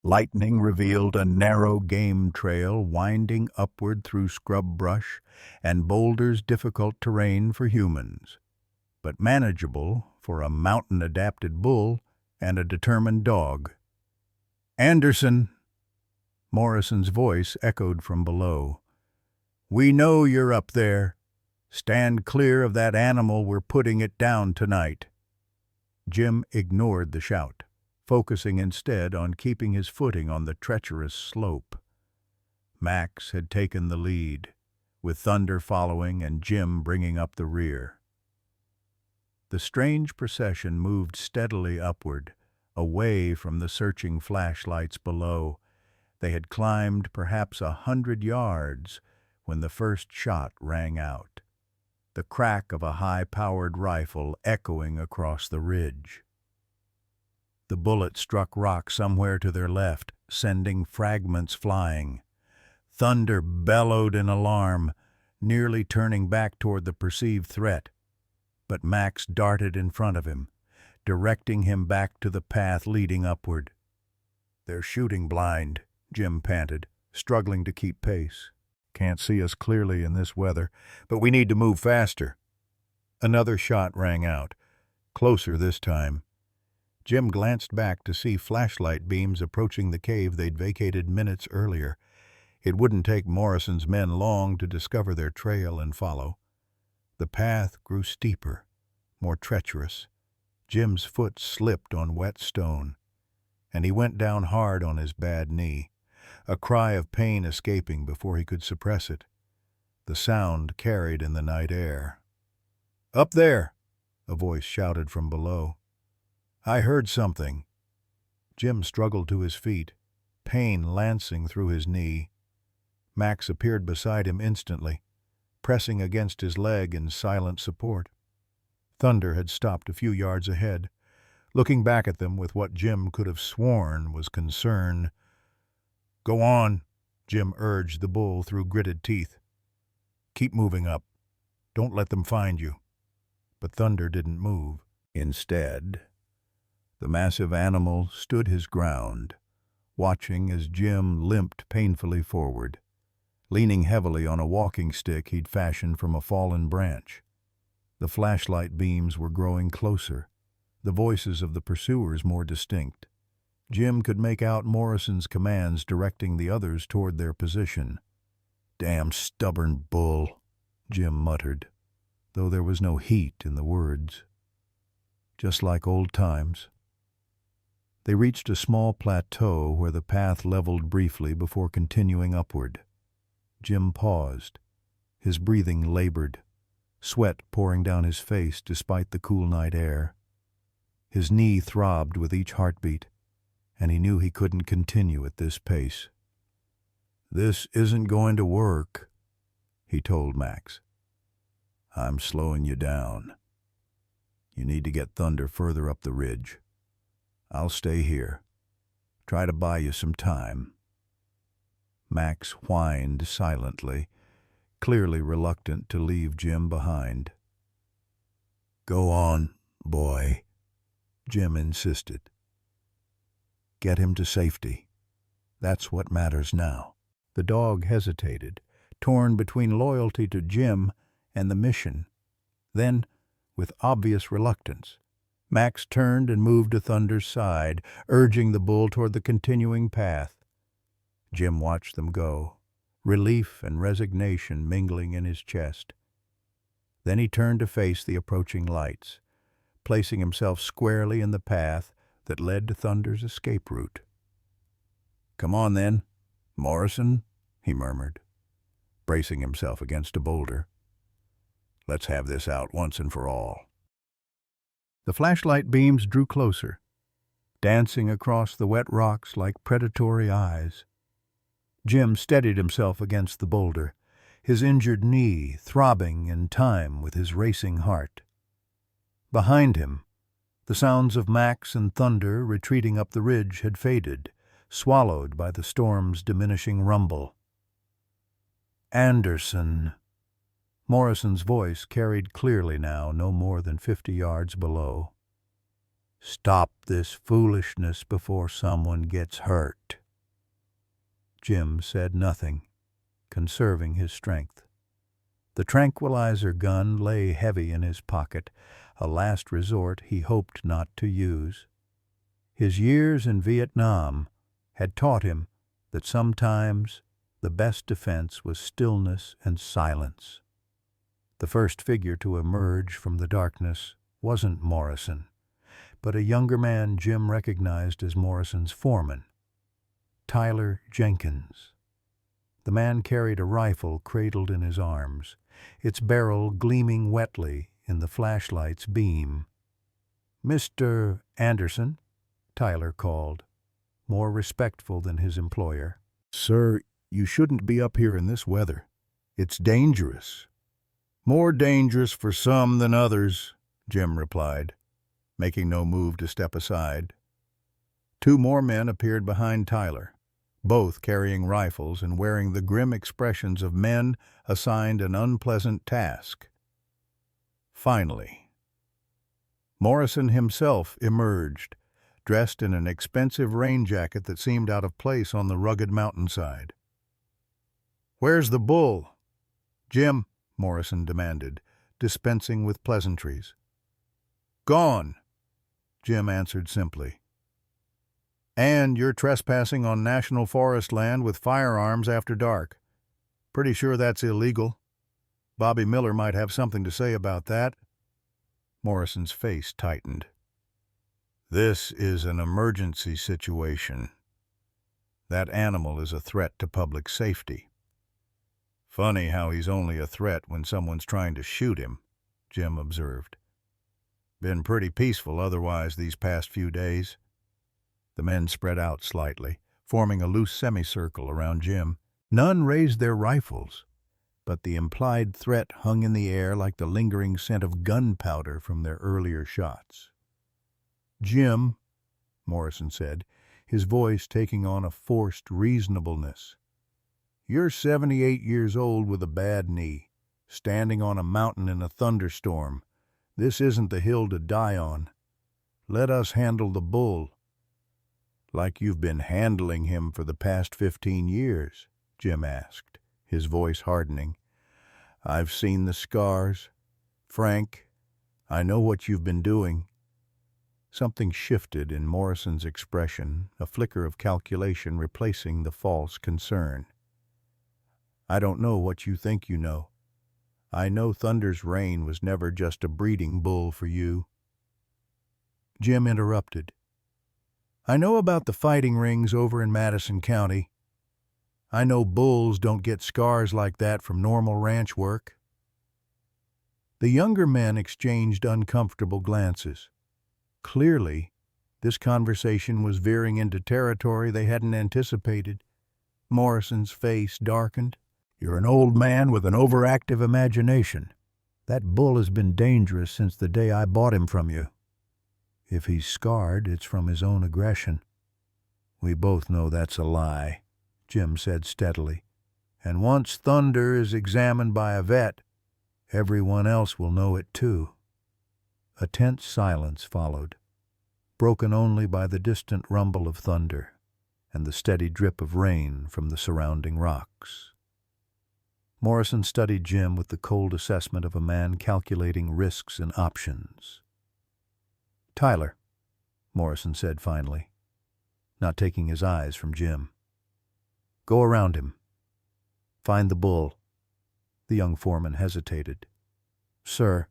Lightning revealed a narrow game trail winding upward through scrub brush and boulders, difficult terrain for humans, but manageable for a mountain-adapted bull and a determined dog. "Anderson!" Morrison's voice echoed from below. "We know you're up there. Stand clear of that animal. We're putting it down tonight." Jim ignored the shout, focusing instead on keeping his footing on the treacherous slope. Max had taken the lead, with Thunder following and Jim bringing up the rear. The strange procession moved steadily upward, away from the searching flashlights below. They had climbed perhaps 100 yards when the first shot rang out, the crack of a high-powered rifle echoing across the ridge. The bullet struck rock somewhere to their left, sending fragments flying. Thunder bellowed in alarm, nearly turning back toward the perceived threat, but Max darted in front of him, directing him back to the path leading upward. "They're shooting blind," Jim panted, struggling to keep pace. "Can't see us clearly in this weather, but we need to move faster." Another shot rang out, closer this time. Jim glanced back to see flashlight beams approaching the cave they'd vacated minutes earlier. It wouldn't take Morrison's men long to discover their trail and follow. The path grew steeper, more treacherous. Jim's foot slipped on wet stone, and he went down hard on his bad knee, a cry of pain escaping before he could suppress it. The sound carried in the night air. "Up there!" a voice shouted from below. "I heard something." Jim struggled to his feet, pain lancing through his knee. Max appeared beside him instantly, pressing against his leg in silent support. Thunder had stopped a few yards ahead, looking back at them with what Jim could have sworn was concern. "Go on," Jim urged the bull through gritted teeth. "Keep moving up. Don't let them find you." But Thunder didn't move. Instead, the massive animal stood his ground, watching as Jim limped painfully forward, leaning heavily on a walking stick he'd fashioned from a fallen branch. The flashlight beams were growing closer, the voices of the pursuers more distinct. Jim could make out Morrison's commands directing the others toward their position. "Damn stubborn bull," Jim muttered, though there was no heat in the words. Just like old times. They reached a small plateau where the path leveled briefly before continuing upward. Jim paused, his breathing labored, sweat pouring down his face despite the cool night air. His knee throbbed with each heartbeat, and he knew he couldn't continue at this pace. "This isn't going to work," he told Max. "I'm slowing you down. You need to get Thunder further up the ridge. I'll stay here. Try to buy you some time." Max whined silently, clearly reluctant to leave Jim behind. "Go on, boy," Jim insisted. "Get him to safety. That's what matters now." The dog hesitated, torn between loyalty to Jim and the mission. Then, with obvious reluctance, Max turned and moved to Thunder's side, urging the bull toward the continuing path. Jim watched them go, relief and resignation mingling in his chest. Then he turned to face the approaching lights, placing himself squarely in the path that led to Thunder's escape route. "Come on, then, Morrison," he murmured, bracing himself against a boulder. "Let's have this out once and for all." The flashlight beams drew closer, dancing across the wet rocks like predatory eyes. Jim steadied himself against the boulder, his injured knee throbbing in time with his racing heart. Behind him, the sounds of Max and Thunder retreating up the ridge had faded, swallowed by the storm's diminishing rumble. "Anderson." Morrison's voice carried clearly now, no more than 50 yards below. "Stop this foolishness before someone gets hurt." Jim said nothing, conserving his strength. The tranquilizer gun lay heavy in his pocket, a last resort he hoped not to use. His years in Vietnam had taught him that sometimes the best defense was stillness and silence. The first figure to emerge from the darkness wasn't Morrison, but a younger man Jim recognized as Morrison's foreman, Tyler Jenkins. The man carried a rifle cradled in his arms, its barrel gleaming wetly in the flashlight's beam. "Mr. Anderson," Tyler called, more respectful than his employer. "Sir, you shouldn't be up here in this weather. It's dangerous." "More dangerous for some than others," Jim replied, making no move to step aside. 2 more men appeared behind Tyler, both carrying rifles and wearing the grim expressions of men assigned an unpleasant task. Finally, Morrison himself emerged, dressed in an expensive rain jacket that seemed out of place on the rugged mountainside. "Where's the bull?" "Jim," Morrison demanded, dispensing with pleasantries. "Gone," Jim answered simply. "And you're trespassing on National Forest land with firearms after dark. Pretty sure that's illegal. Bobby Miller might have something to say about that." Morrison's face tightened. "This is an emergency situation. That animal is a threat to public safety." "Funny how he's only a threat when someone's trying to shoot him," Jim observed. "Been pretty peaceful otherwise these past few days." The men spread out slightly, forming a loose semicircle around Jim. None raised their rifles, but the implied threat hung in the air like the lingering scent of gunpowder from their earlier shots. "Jim," Morrison said, his voice taking on a forced reasonableness, "you're 78 years old with a bad knee, standing on a mountain in a thunderstorm. This isn't the hill to die on. Let us handle the bull." "Like you've been handling him for the past 15 years?" Jim asked, his voice hardening. "I've seen the scars. Frank, I know what you've been doing." Something shifted in Morrison's expression, a flicker of calculation replacing the false concern. "I don't know what you think you know. I know Thunder's reign was never just a breeding bull for you." Jim interrupted. "I know about the fighting rings over in Madison County. I know bulls don't get scars like that from normal ranch work." The younger men exchanged uncomfortable glances. Clearly, this conversation was veering into territory they hadn't anticipated. Morrison's face darkened. "You're an old man with an overactive imagination. That bull has been dangerous since the day I bought him from you. If he's scarred, it's from his own aggression." "We both know that's a lie," Jim said steadily. "And once Thunder is examined by a vet, everyone else will know it too." A tense silence followed, broken only by the distant rumble of thunder and the steady drip of rain from the surrounding rocks. Morrison studied Jim with the cold assessment of a man calculating risks and options. "Tyler," Morrison said finally, not taking his eyes from Jim. "Go around him. Find the bull." The young foreman hesitated. "Sir,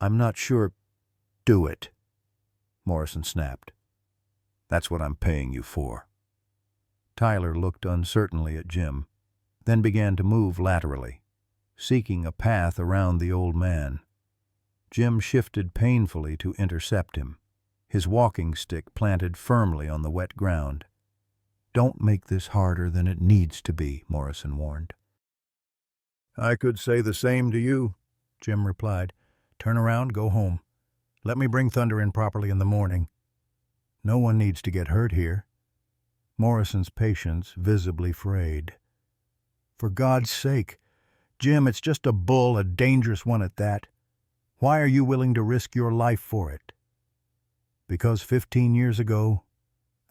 I'm not sure." Do it, Morrison snapped. That's what I'm paying you for. Tyler looked uncertainly at Jim, then began to move laterally, seeking a path around the old man. Jim shifted painfully to intercept him, his walking stick planted firmly on the wet ground. Don't make this harder than it needs to be, Morrison warned. I could say the same to you, Jim replied. Turn around, go home. Let me bring Thunder in properly in the morning. No one needs to get hurt here. Morrison's patience visibly frayed. For God's sake, Jim, it's just a bull, a dangerous one at that. Why are you willing to risk your life for it? Because 15 years ago,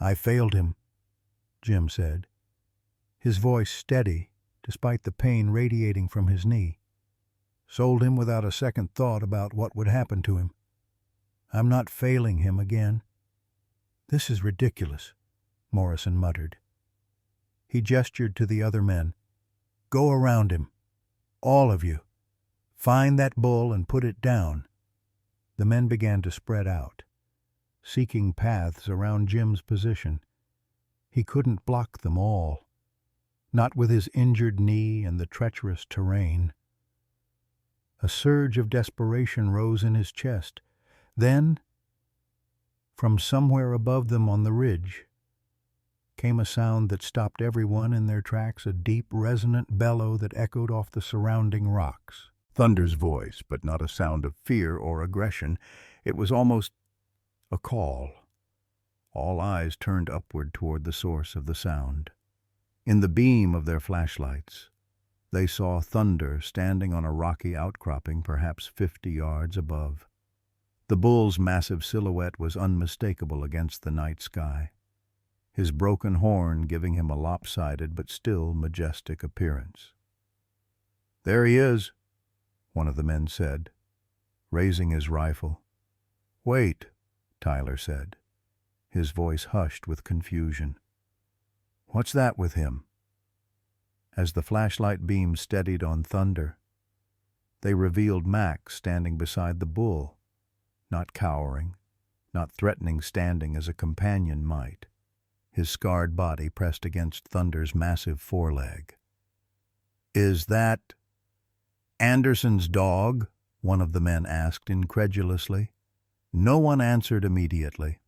I failed him, Jim said, his voice steady despite the pain radiating from his knee. Sold him without a second thought about what would happen to him. I'm not failing him again. This is ridiculous, Morrison muttered. He gestured to the other men. Go around him. All of you. Find that bull and put it down. The men began to spread out, seeking paths around Jim's position. He couldn't block them all, not with his injured knee and the treacherous terrain. A surge of desperation rose in his chest. Then, from somewhere above them on the ridge, came a sound that stopped everyone in their tracks, a deep, resonant bellow that echoed off the surrounding rocks. Thunder's voice, but not a sound of fear or aggression. It was almost a call. All eyes turned upward toward the source of the sound. In the beam of their flashlights, they saw Thunder standing on a rocky outcropping perhaps 50 yards above. The bull's massive silhouette was unmistakable against the night sky, his broken horn giving him a lopsided but still majestic appearance. There he is, one of the men said, raising his rifle. Wait, Tyler said, his voice hushed with confusion. What's that with him? As the flashlight beam steadied on Thunder, they revealed Max standing beside the bull, not cowering, not threatening, standing as a companion might, his scarred body pressed against Thunder's massive foreleg. Is that Anderson's dog? One of the men asked incredulously. No one answered immediately,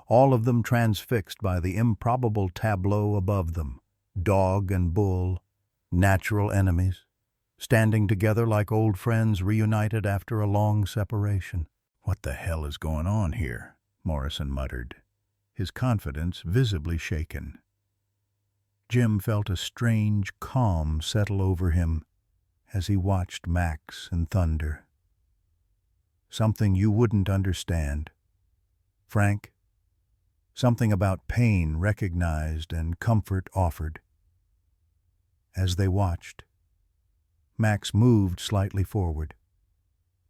all of them transfixed by the improbable tableau above them. Dog and bull, natural enemies, standing together like old friends reunited after a long separation. What the hell is going on here? Morrison muttered, his confidence visibly shaken. Jim felt a strange calm settle over him as he watched Max and Thunder. Something you wouldn't understand, frank, something about pain recognized and comfort offered. As they watched, Max moved slightly forward,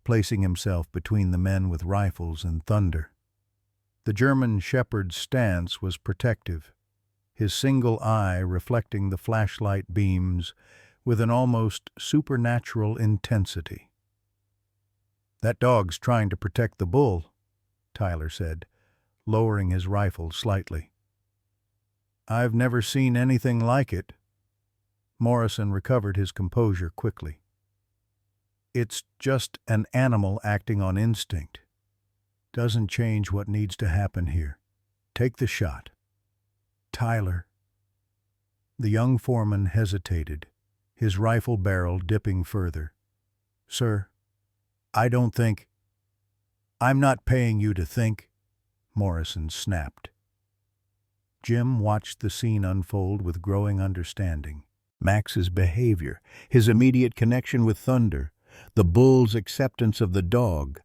placing himself between the men with rifles and Thunder. The German shepherd's stance was protective, his single eye reflecting the flashlight beams with an almost supernatural intensity. That dog's trying to protect the bull, Tyler said, lowering his rifle slightly. I've never seen anything like it. Morrison recovered his composure quickly. It's just an animal acting on instinct. Doesn't change what needs to happen here. Take the shot. Tyler. The young foreman hesitated, his rifle barrel dipping further. Sir, I don't think. I'm not paying you to think, Morrison snapped. Jim watched the scene unfold with growing understanding. Max's behavior, his immediate connection with Thunder, the bull's acceptance of the dog,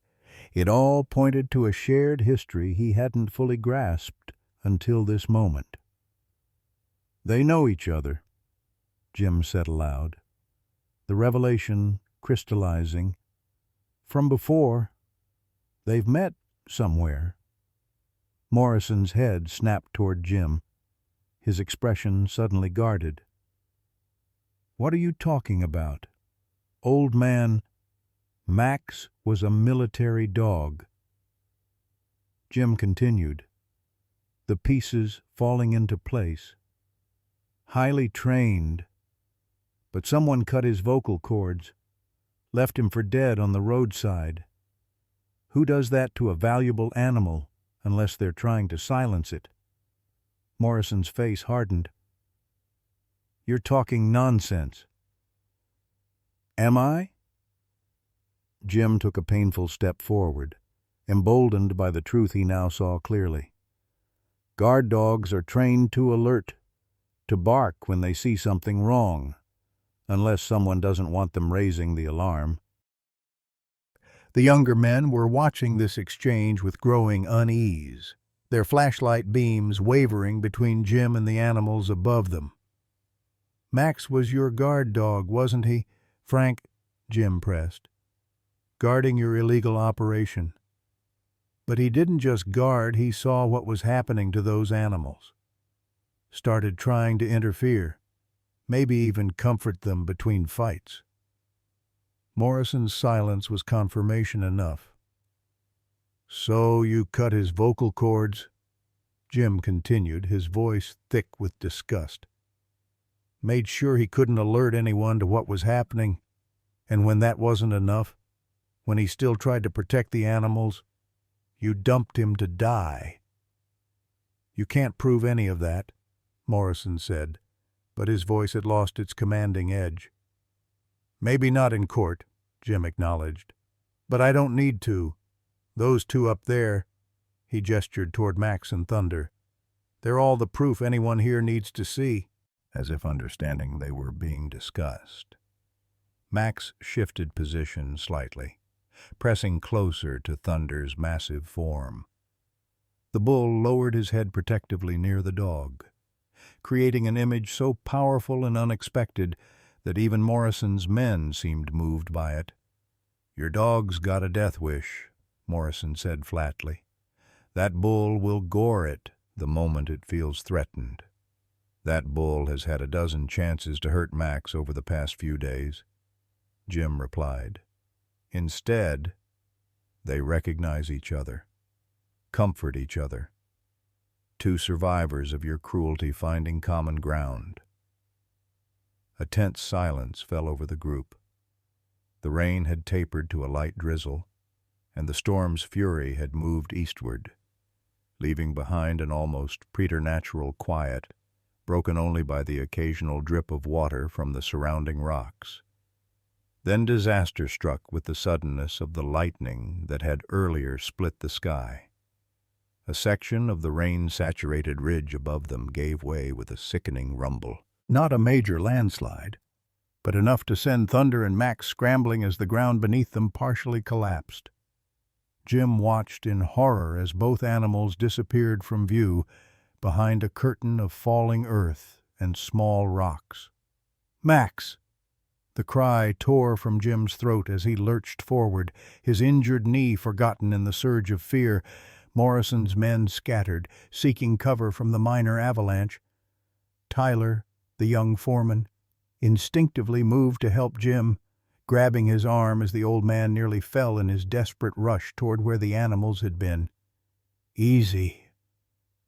it all pointed to a shared history he hadn't fully grasped until this moment. They know each other, Jim said aloud, the revelation crystallizing. From before, they've met somewhere. Morrison's head snapped toward Jim, his expression suddenly guarded. What are you talking about? Old man, Max was a military dog. Jim continued, the pieces falling into place. Highly trained, but someone cut his vocal cords, left him for dead on the roadside. Who does that to a valuable animal unless they're trying to silence it? Morrison's face hardened. You're talking nonsense. Am I? Jim took a painful step forward, emboldened by the truth he now saw clearly. Guard dogs are trained to alert, to bark when they see something wrong, unless someone doesn't want them raising the alarm. The younger men were watching this exchange with growing unease, their flashlight beams wavering between Jim and the animals above them. Max was your guard dog, wasn't he, Frank? Jim pressed. Guarding your illegal operation. But he didn't just guard, he saw what was happening to those animals. Started trying to interfere, maybe even comfort them between fights. Morrison's silence was confirmation enough. So you cut his vocal cords? Jim continued, his voice thick with disgust. Made sure he couldn't alert anyone to what was happening, and when that wasn't enough, when he still tried to protect the animals, you dumped him to die. You can't prove any of that, Morrison said, but his voice had lost its commanding edge. Maybe not in court, Jim acknowledged, but I don't need to. Those two up there, he gestured toward Max and Thunder, they're all the proof anyone here needs to see, as if understanding they were being discussed. Max shifted position slightly, pressing closer to Thunder's massive form. The bull lowered his head protectively near the dog, creating an image so powerful and unexpected that even Morrison's men seemed moved by it. Your dog's got a death wish, Morrison said flatly. That bull will gore it the moment it feels threatened. That bull has had a dozen chances to hurt Max over the past few days, Jim replied. Instead, they recognize each other, comfort each other. Two survivors of your cruelty finding common ground. A tense silence fell over the group. The rain had tapered to a light drizzle, and the storm's fury had moved eastward, leaving behind an almost preternatural quiet, broken only by the occasional drip of water from the surrounding rocks. Then disaster struck with the suddenness of the lightning that had earlier split the sky. A section of the rain-saturated ridge above them gave way with a sickening rumble. Not a major landslide, but enough to send Thunder and Max scrambling as the ground beneath them partially collapsed. Jim watched in horror as both animals disappeared from view behind a curtain of falling earth and small rocks. Max! The cry tore from Jim's throat as he lurched forward, his injured knee forgotten in the surge of fear. Morrison's men scattered, seeking cover from the minor avalanche. Tyler, the young foreman, instinctively moved to help Jim, grabbing his arm as the old man nearly fell in his desperate rush toward where the animals had been. Easy,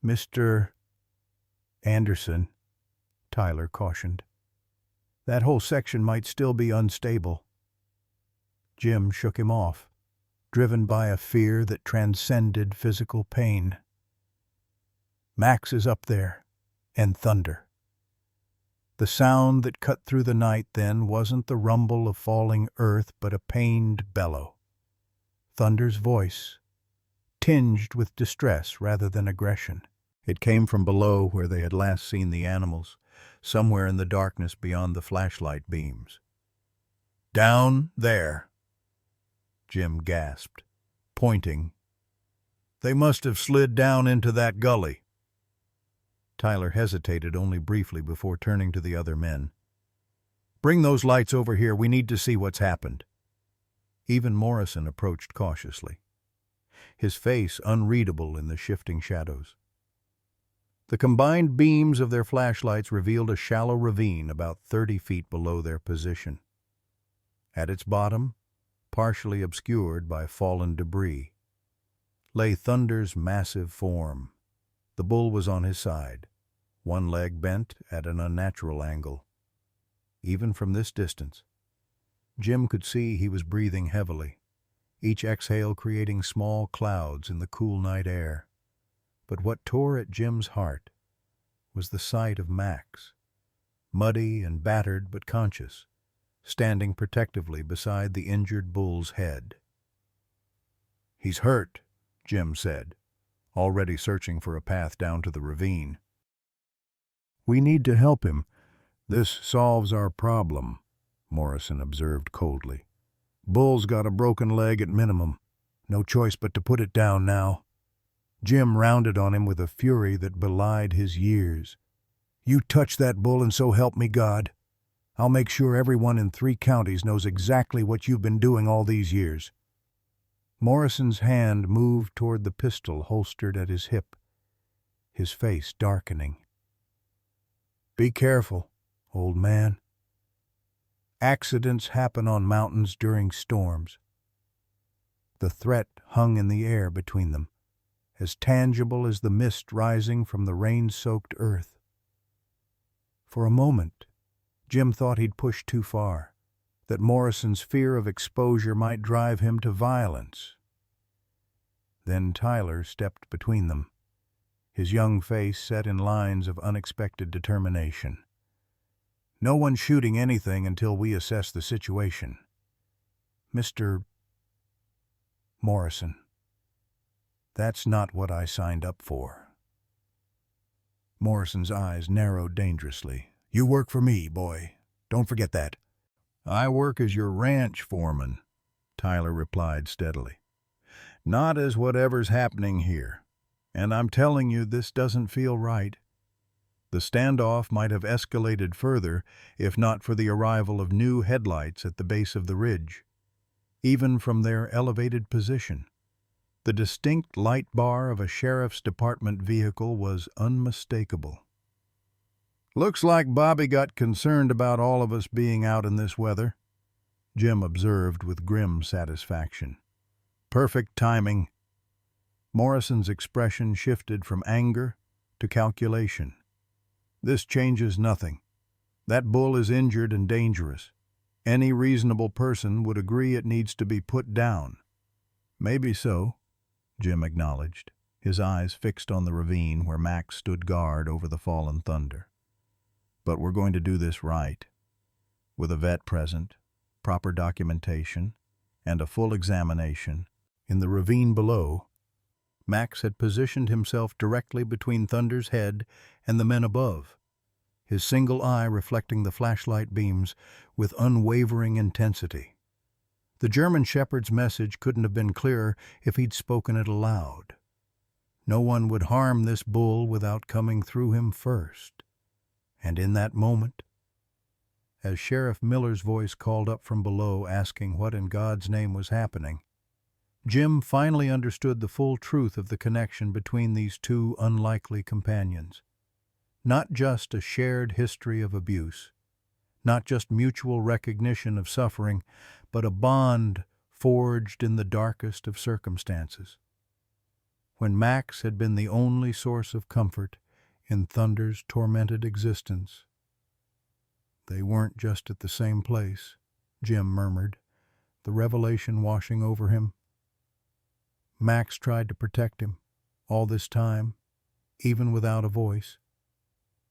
Mr. Anderson, Tyler cautioned. That whole section might still be unstable. Jim shook him off, driven by a fear that transcended physical pain. Max is up there, and Thunder. The sound that cut through the night then wasn't the rumble of falling earth, but a pained bellow. Thunder's voice, tinged with distress rather than aggression. It came from below where they had last seen the animals, somewhere in the darkness beyond the flashlight beams. Down there, Jim gasped, pointing. They must have slid down into that gully. Tyler hesitated only briefly before turning to the other men. Bring those lights over here, we need to see what's happened. Even Morrison approached cautiously, his face unreadable in the shifting shadows. The combined beams of their flashlights revealed a shallow ravine about 30 feet below their position. At its bottom, partially obscured by fallen debris, lay Thunder's massive form. The bull was on his side, one leg bent at an unnatural angle. Even from this distance, Jim could see he was breathing heavily, each exhale creating small clouds in the cool night air. But what tore at Jim's heart was the sight of Max, muddy and battered but conscious, standing protectively beside the injured bull's head. "He's hurt," Jim said, already searching for a path down to the ravine. "We need to help him. This solves our problem," Morrison observed coldly. "Bull's got a broken leg at minimum. No choice but to put it down now." Jim rounded on him with a fury that belied his years. "You touch that bull and so help me God. I'll make sure everyone in 3 counties knows exactly what you've been doing all these years." Morrison's hand moved toward the pistol holstered at his hip, his face darkening. "Be careful, old man. Accidents happen on mountains during storms." The threat hung in the air between them, as tangible as the mist rising from the rain-soaked earth. For a moment, Jim thought he'd pushed too far, that Morrison's fear of exposure might drive him to violence. Then Tyler stepped between them, his young face set in lines of unexpected determination. "No one's shooting anything until we assess the situation. Mr. Morrison, that's not what I signed up for." Morrison's eyes narrowed dangerously. "You work for me, boy. Don't forget that." "I work as your ranch foreman," Tyler replied steadily. "Not as whatever's happening here. And I'm telling you, this doesn't feel right." The standoff might have escalated further if not for the arrival of new headlights at the base of the ridge. Even from their elevated position, the distinct light bar of a sheriff's department vehicle was unmistakable. "Looks like Bobby got concerned about all of us being out in this weather," Jim observed with grim satisfaction. "Perfect timing." Morrison's expression shifted from anger to calculation. "This changes nothing. That bull is injured and dangerous. Any reasonable person would agree it needs to be put down." "Maybe so," Jim acknowledged, his eyes fixed on the ravine where Max stood guard over the fallen Thunder. "But we're going to do this right, with a vet present, proper documentation, and a full examination." In the ravine below, Max had positioned himself directly between Thunder's head and the men above, his single eye reflecting the flashlight beams with unwavering intensity. The German shepherd's message couldn't have been clearer if he'd spoken it aloud. No one would harm this bull without coming through him first. And in that moment, as Sheriff Miller's voice called up from below asking what in God's name was happening, Jim finally understood the full truth of the connection between these 2 unlikely companions. Not just a shared history of abuse, not just mutual recognition of suffering, but a bond forged in the darkest of circumstances. When Max had been the only source of comfort in Thunder's tormented existence. "They weren't just at the same place," Jim murmured, the revelation washing over him. "Max tried to protect him, all this time, even without a voice.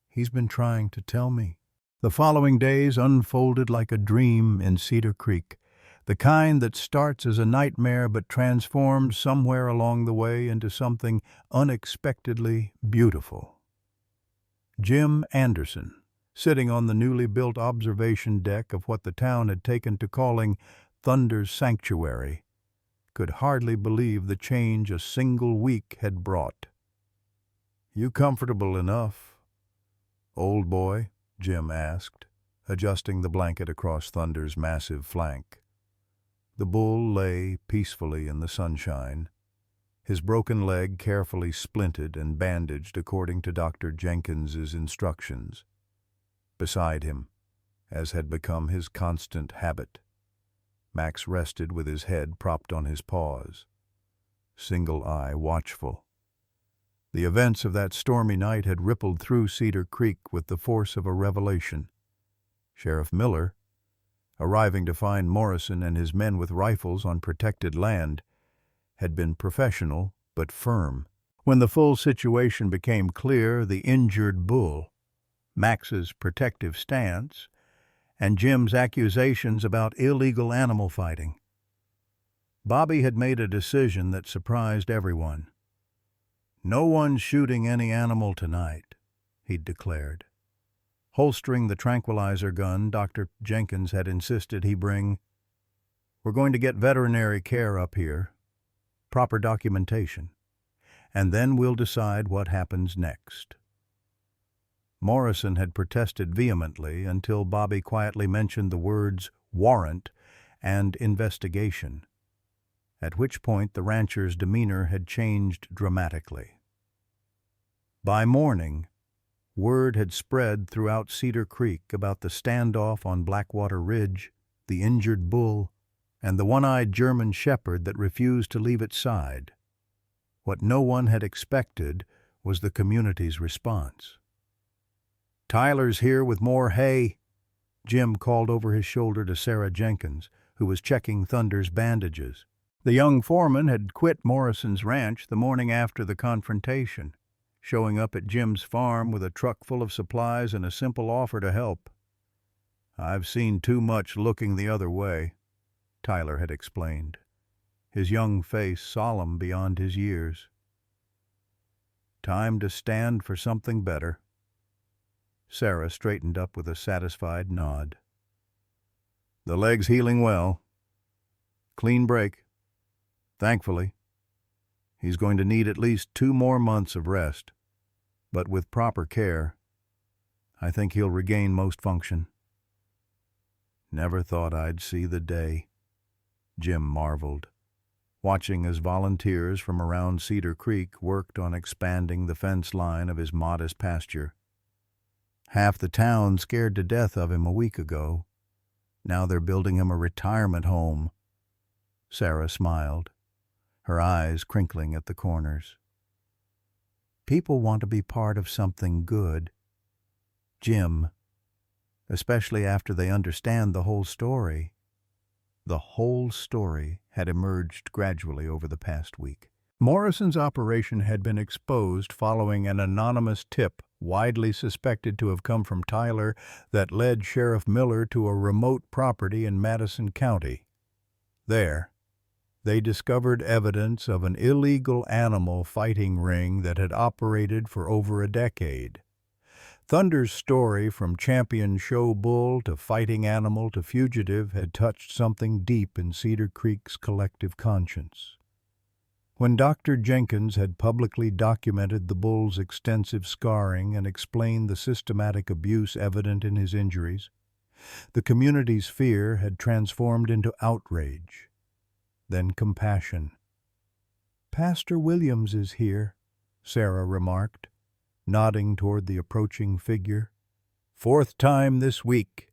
He's been trying to tell me." The following days unfolded like a dream in Cedar Creek, the kind that starts as a nightmare but transforms somewhere along the way into something unexpectedly beautiful. Jim Anderson, sitting on the newly built observation deck of what the town had taken to calling Thunder's Sanctuary, could hardly believe the change a single week had brought. "You comfortable enough, old boy?" Jim asked, adjusting the blanket across Thunder's massive flank. The bull lay peacefully in the sunshine, his broken leg carefully splinted and bandaged according to Dr. Jenkins's instructions. Beside him, as had become his constant habit, Max rested with his head propped on his paws. single eye watchful. The events of that stormy night had rippled through Cedar Creek with the force of a revelation. Sheriff Miller, arriving to find Morrison and his men with rifles on protected land, had been professional but firm. When the full situation became clear, the injured bull, Max's protective stance, and Jim's accusations about illegal animal fighting, Bobby had made a decision that surprised everyone. "No one's shooting any animal tonight," he'd declared. Holstering the tranquilizer gun Dr. Jenkins had insisted he bring, "We're going to get veterinary care up here, proper documentation, and then we'll decide what happens next." Morrison had protested vehemently until Bobby quietly mentioned the words warrant and investigation, at which point the rancher's demeanor had changed dramatically. By morning, word had spread throughout Cedar Creek about the standoff on Blackwater Ridge, the injured bull, and the one-eyed German shepherd that refused to leave its side. What no one had expected was the community's response. "Tyler's here with more hay," Jim called over his shoulder to Sarah Jenkins, who was checking Thunder's bandages. The young foreman had quit Morrison's ranch the morning after the confrontation, showing up at Jim's farm with a truck full of supplies and a simple offer to help. "I've seen too much looking the other way," Tyler had explained, his young face solemn beyond his years. "Time to stand for something better." Sarah straightened up with a satisfied nod. "The leg's healing well. Clean break. Thankfully. He's going to need at least 2 more months of rest, but with proper care, I think he'll regain most function." "Never thought I'd see the day," Jim marveled, watching as volunteers from around Cedar Creek worked on expanding the fence line of his modest pasture. "Half the town scared to death of him a week ago. Now they're building him a retirement home." Sarah smiled, her eyes crinkling at the corners. "People want to be part of something good, Jim, especially after they understand the whole story." The whole story had emerged gradually over the past week. Morrison's operation had been exposed following an anonymous tip widely suspected to have come from Tyler that led Sheriff Miller to a remote property in Madison County. There, they discovered evidence of an illegal animal fighting ring that had operated for over a decade. Thunder's story, from champion show bull to fighting animal to fugitive, had touched something deep in Cedar Creek's collective conscience. When Dr. Jenkins had publicly documented the bull's extensive scarring and explained the systematic abuse evident in his injuries, the community's fear had transformed into outrage, then compassion. "Pastor Williams is here," Sarah remarked, nodding toward the approaching figure. 4th time this week.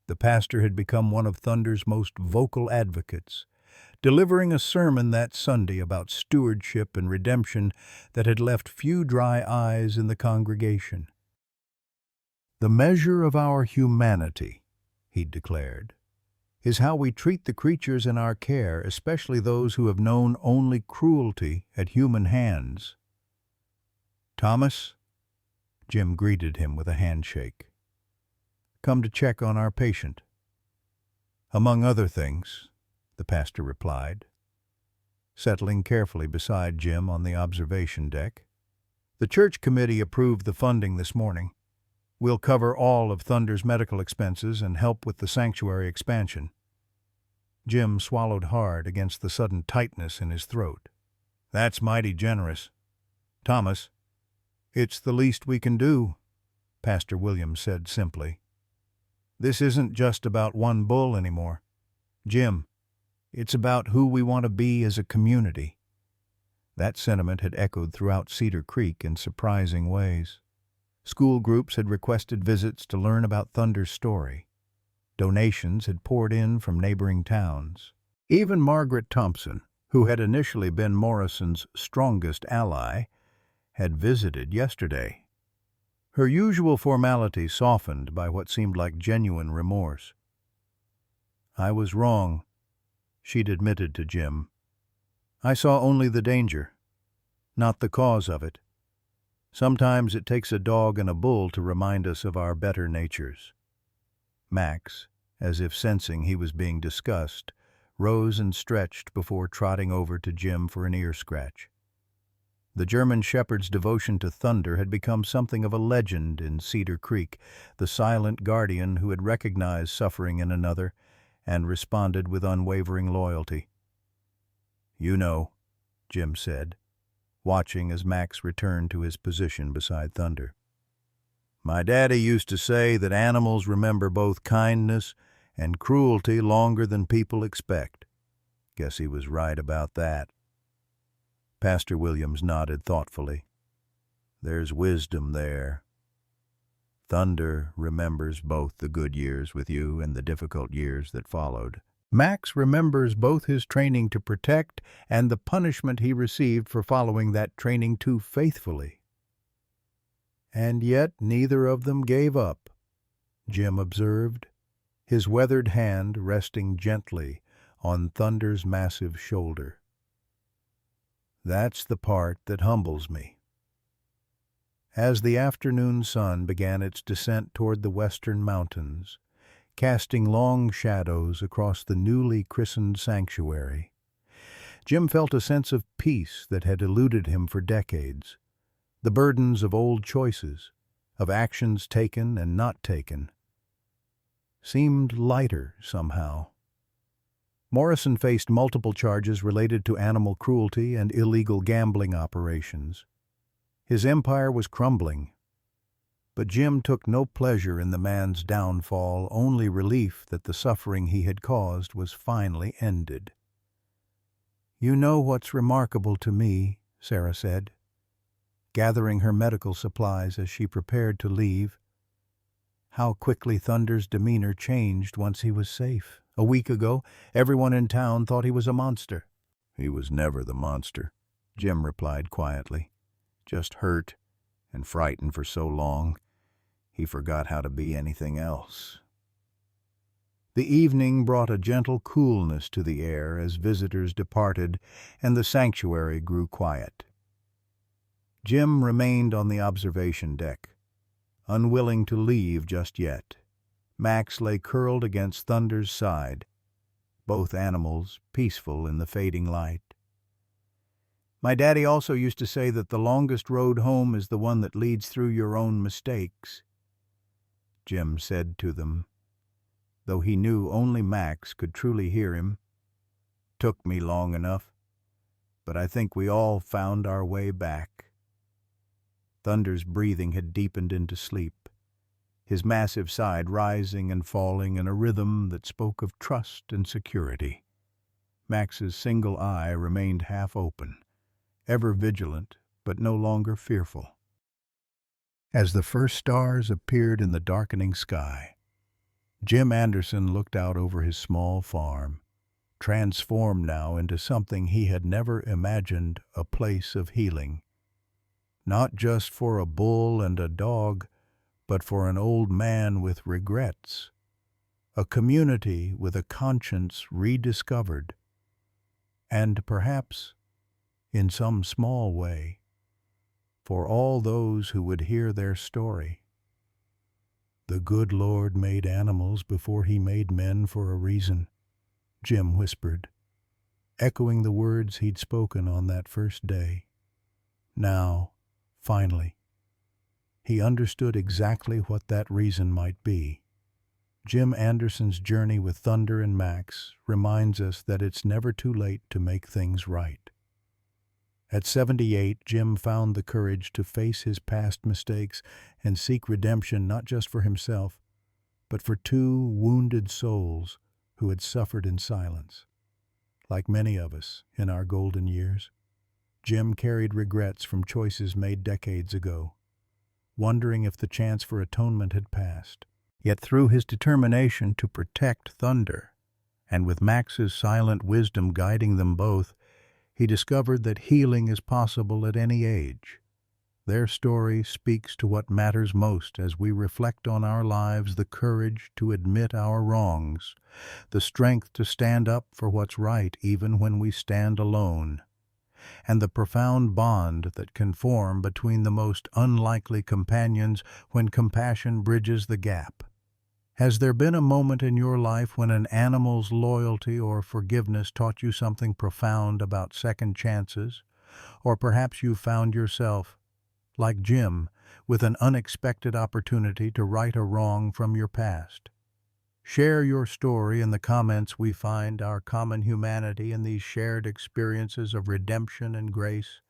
The pastor had become one of Thunder's most vocal advocates, delivering a sermon that Sunday about stewardship and redemption that had left few dry eyes in the congregation. "The measure of our humanity," he'd declared, "is how we treat the creatures in our care, especially those who have known only cruelty at human hands." "Thomas," Jim greeted him with a handshake. "Come to check on our patient." "Among other things," the pastor replied, settling carefully beside Jim on the observation deck. "The church committee approved the funding this morning. We'll cover all of Thunder's medical expenses and help with the sanctuary expansion." Jim swallowed hard against the sudden tightness in his throat. "That's mighty generous. Thomas, it's the least we can do," Pastor Williams said simply. "This isn't just about one bull anymore, Jim. It's about who we want to be as a community." That sentiment had echoed throughout Cedar Creek in surprising ways. School groups had requested visits to learn about Thunder's story. Donations had poured in from neighboring towns. Even Margaret Thompson, who had initially been Morrison's strongest ally, had visited yesterday. Her usual formality softened by what seemed like genuine remorse. "I was wrong," she'd admitted to Jim. "I saw only the danger, not the cause of it. Sometimes it takes a dog and a bull to remind us of our better natures." Max, as if sensing he was being discussed, rose and stretched before trotting over to Jim for an ear scratch. The German shepherd's devotion to Thunder had become something of a legend in Cedar Creek, the silent guardian who had recognized suffering in another and responded with unwavering loyalty. "You know," Jim said, watching as Max returned to his position beside Thunder. "My daddy used to say that animals remember both kindness and cruelty longer than people expect. Guess he was right about that." Pastor Williams nodded thoughtfully. "There's wisdom there. Thunder remembers both the good years with you and the difficult years that followed. Max remembers both his training to protect and the punishment he received for following that training too faithfully." "And yet neither of them gave up," Jim observed, his weathered hand resting gently on Thunder's massive shoulder. "That's the part that humbles me." As the afternoon sun began its descent toward the western mountains, casting long shadows across the newly christened sanctuary, Jim felt a sense of peace that had eluded him for decades. The burdens of old choices, of actions taken and not taken, seemed lighter somehow. Morrison faced multiple charges related to animal cruelty and illegal gambling operations. His empire was crumbling, but Jim took no pleasure in the man's downfall, only relief that the suffering he had caused was finally ended. "You know what's remarkable to me," Sarah said, gathering her medical supplies as she prepared to leave. "How quickly Thunder's demeanor changed once he was safe. A week ago, everyone in town thought he was a monster." "He was never the monster," Jim replied quietly. "Just hurt and frightened for so long, he forgot how to be anything else." The evening brought a gentle coolness to the air as visitors departed and the sanctuary grew quiet. Jim remained on the observation deck, unwilling to leave just yet. Max lay curled against Thunder's side, both animals peaceful in the fading light. "My daddy also used to say that the longest road home is the one that leads through your own mistakes," Jim said to them, though he knew only Max could truly hear him. "Took me long enough, but I think we all found our way back." Thunder's breathing had deepened into sleep, his massive side rising and falling in a rhythm that spoke of trust and security. Max's single eye remained half open, ever vigilant but no longer fearful. As the first stars appeared in the darkening sky, Jim Anderson looked out over his small farm, transformed now into something he had never imagined, a place of healing. Not just for a bull and a dog, but for an old man with regrets, a community with a conscience rediscovered, and perhaps, in some small way, for all those who would hear their story. "The good Lord made animals before he made men for a reason," Jim whispered, echoing the words he'd spoken on that first day. Now, finally, he understood exactly what that reason might be. Jim Anderson's journey with Thunder and Max reminds us that it's never too late to make things right. At 78, Jim found the courage to face his past mistakes and seek redemption not just for himself, but for two wounded souls who had suffered in silence. Like many of us in our golden years, Jim carried regrets from choices made decades ago, wondering if the chance for atonement had passed. Yet through his determination to protect Thunder, and with Max's silent wisdom guiding them both, he discovered that healing is possible at any age. Their story speaks to what matters most as we reflect on our lives: the courage to admit our wrongs, the strength to stand up for what's right even when we stand alone, and the profound bond that can form between the most unlikely companions when compassion bridges the gap. Has there been a moment in your life when an animal's loyalty or forgiveness taught you something profound about second chances? Or perhaps you found yourself, like Jim, with an unexpected opportunity to right a wrong from your past. Share your story in the comments. We find our common humanity in these shared experiences of redemption and grace.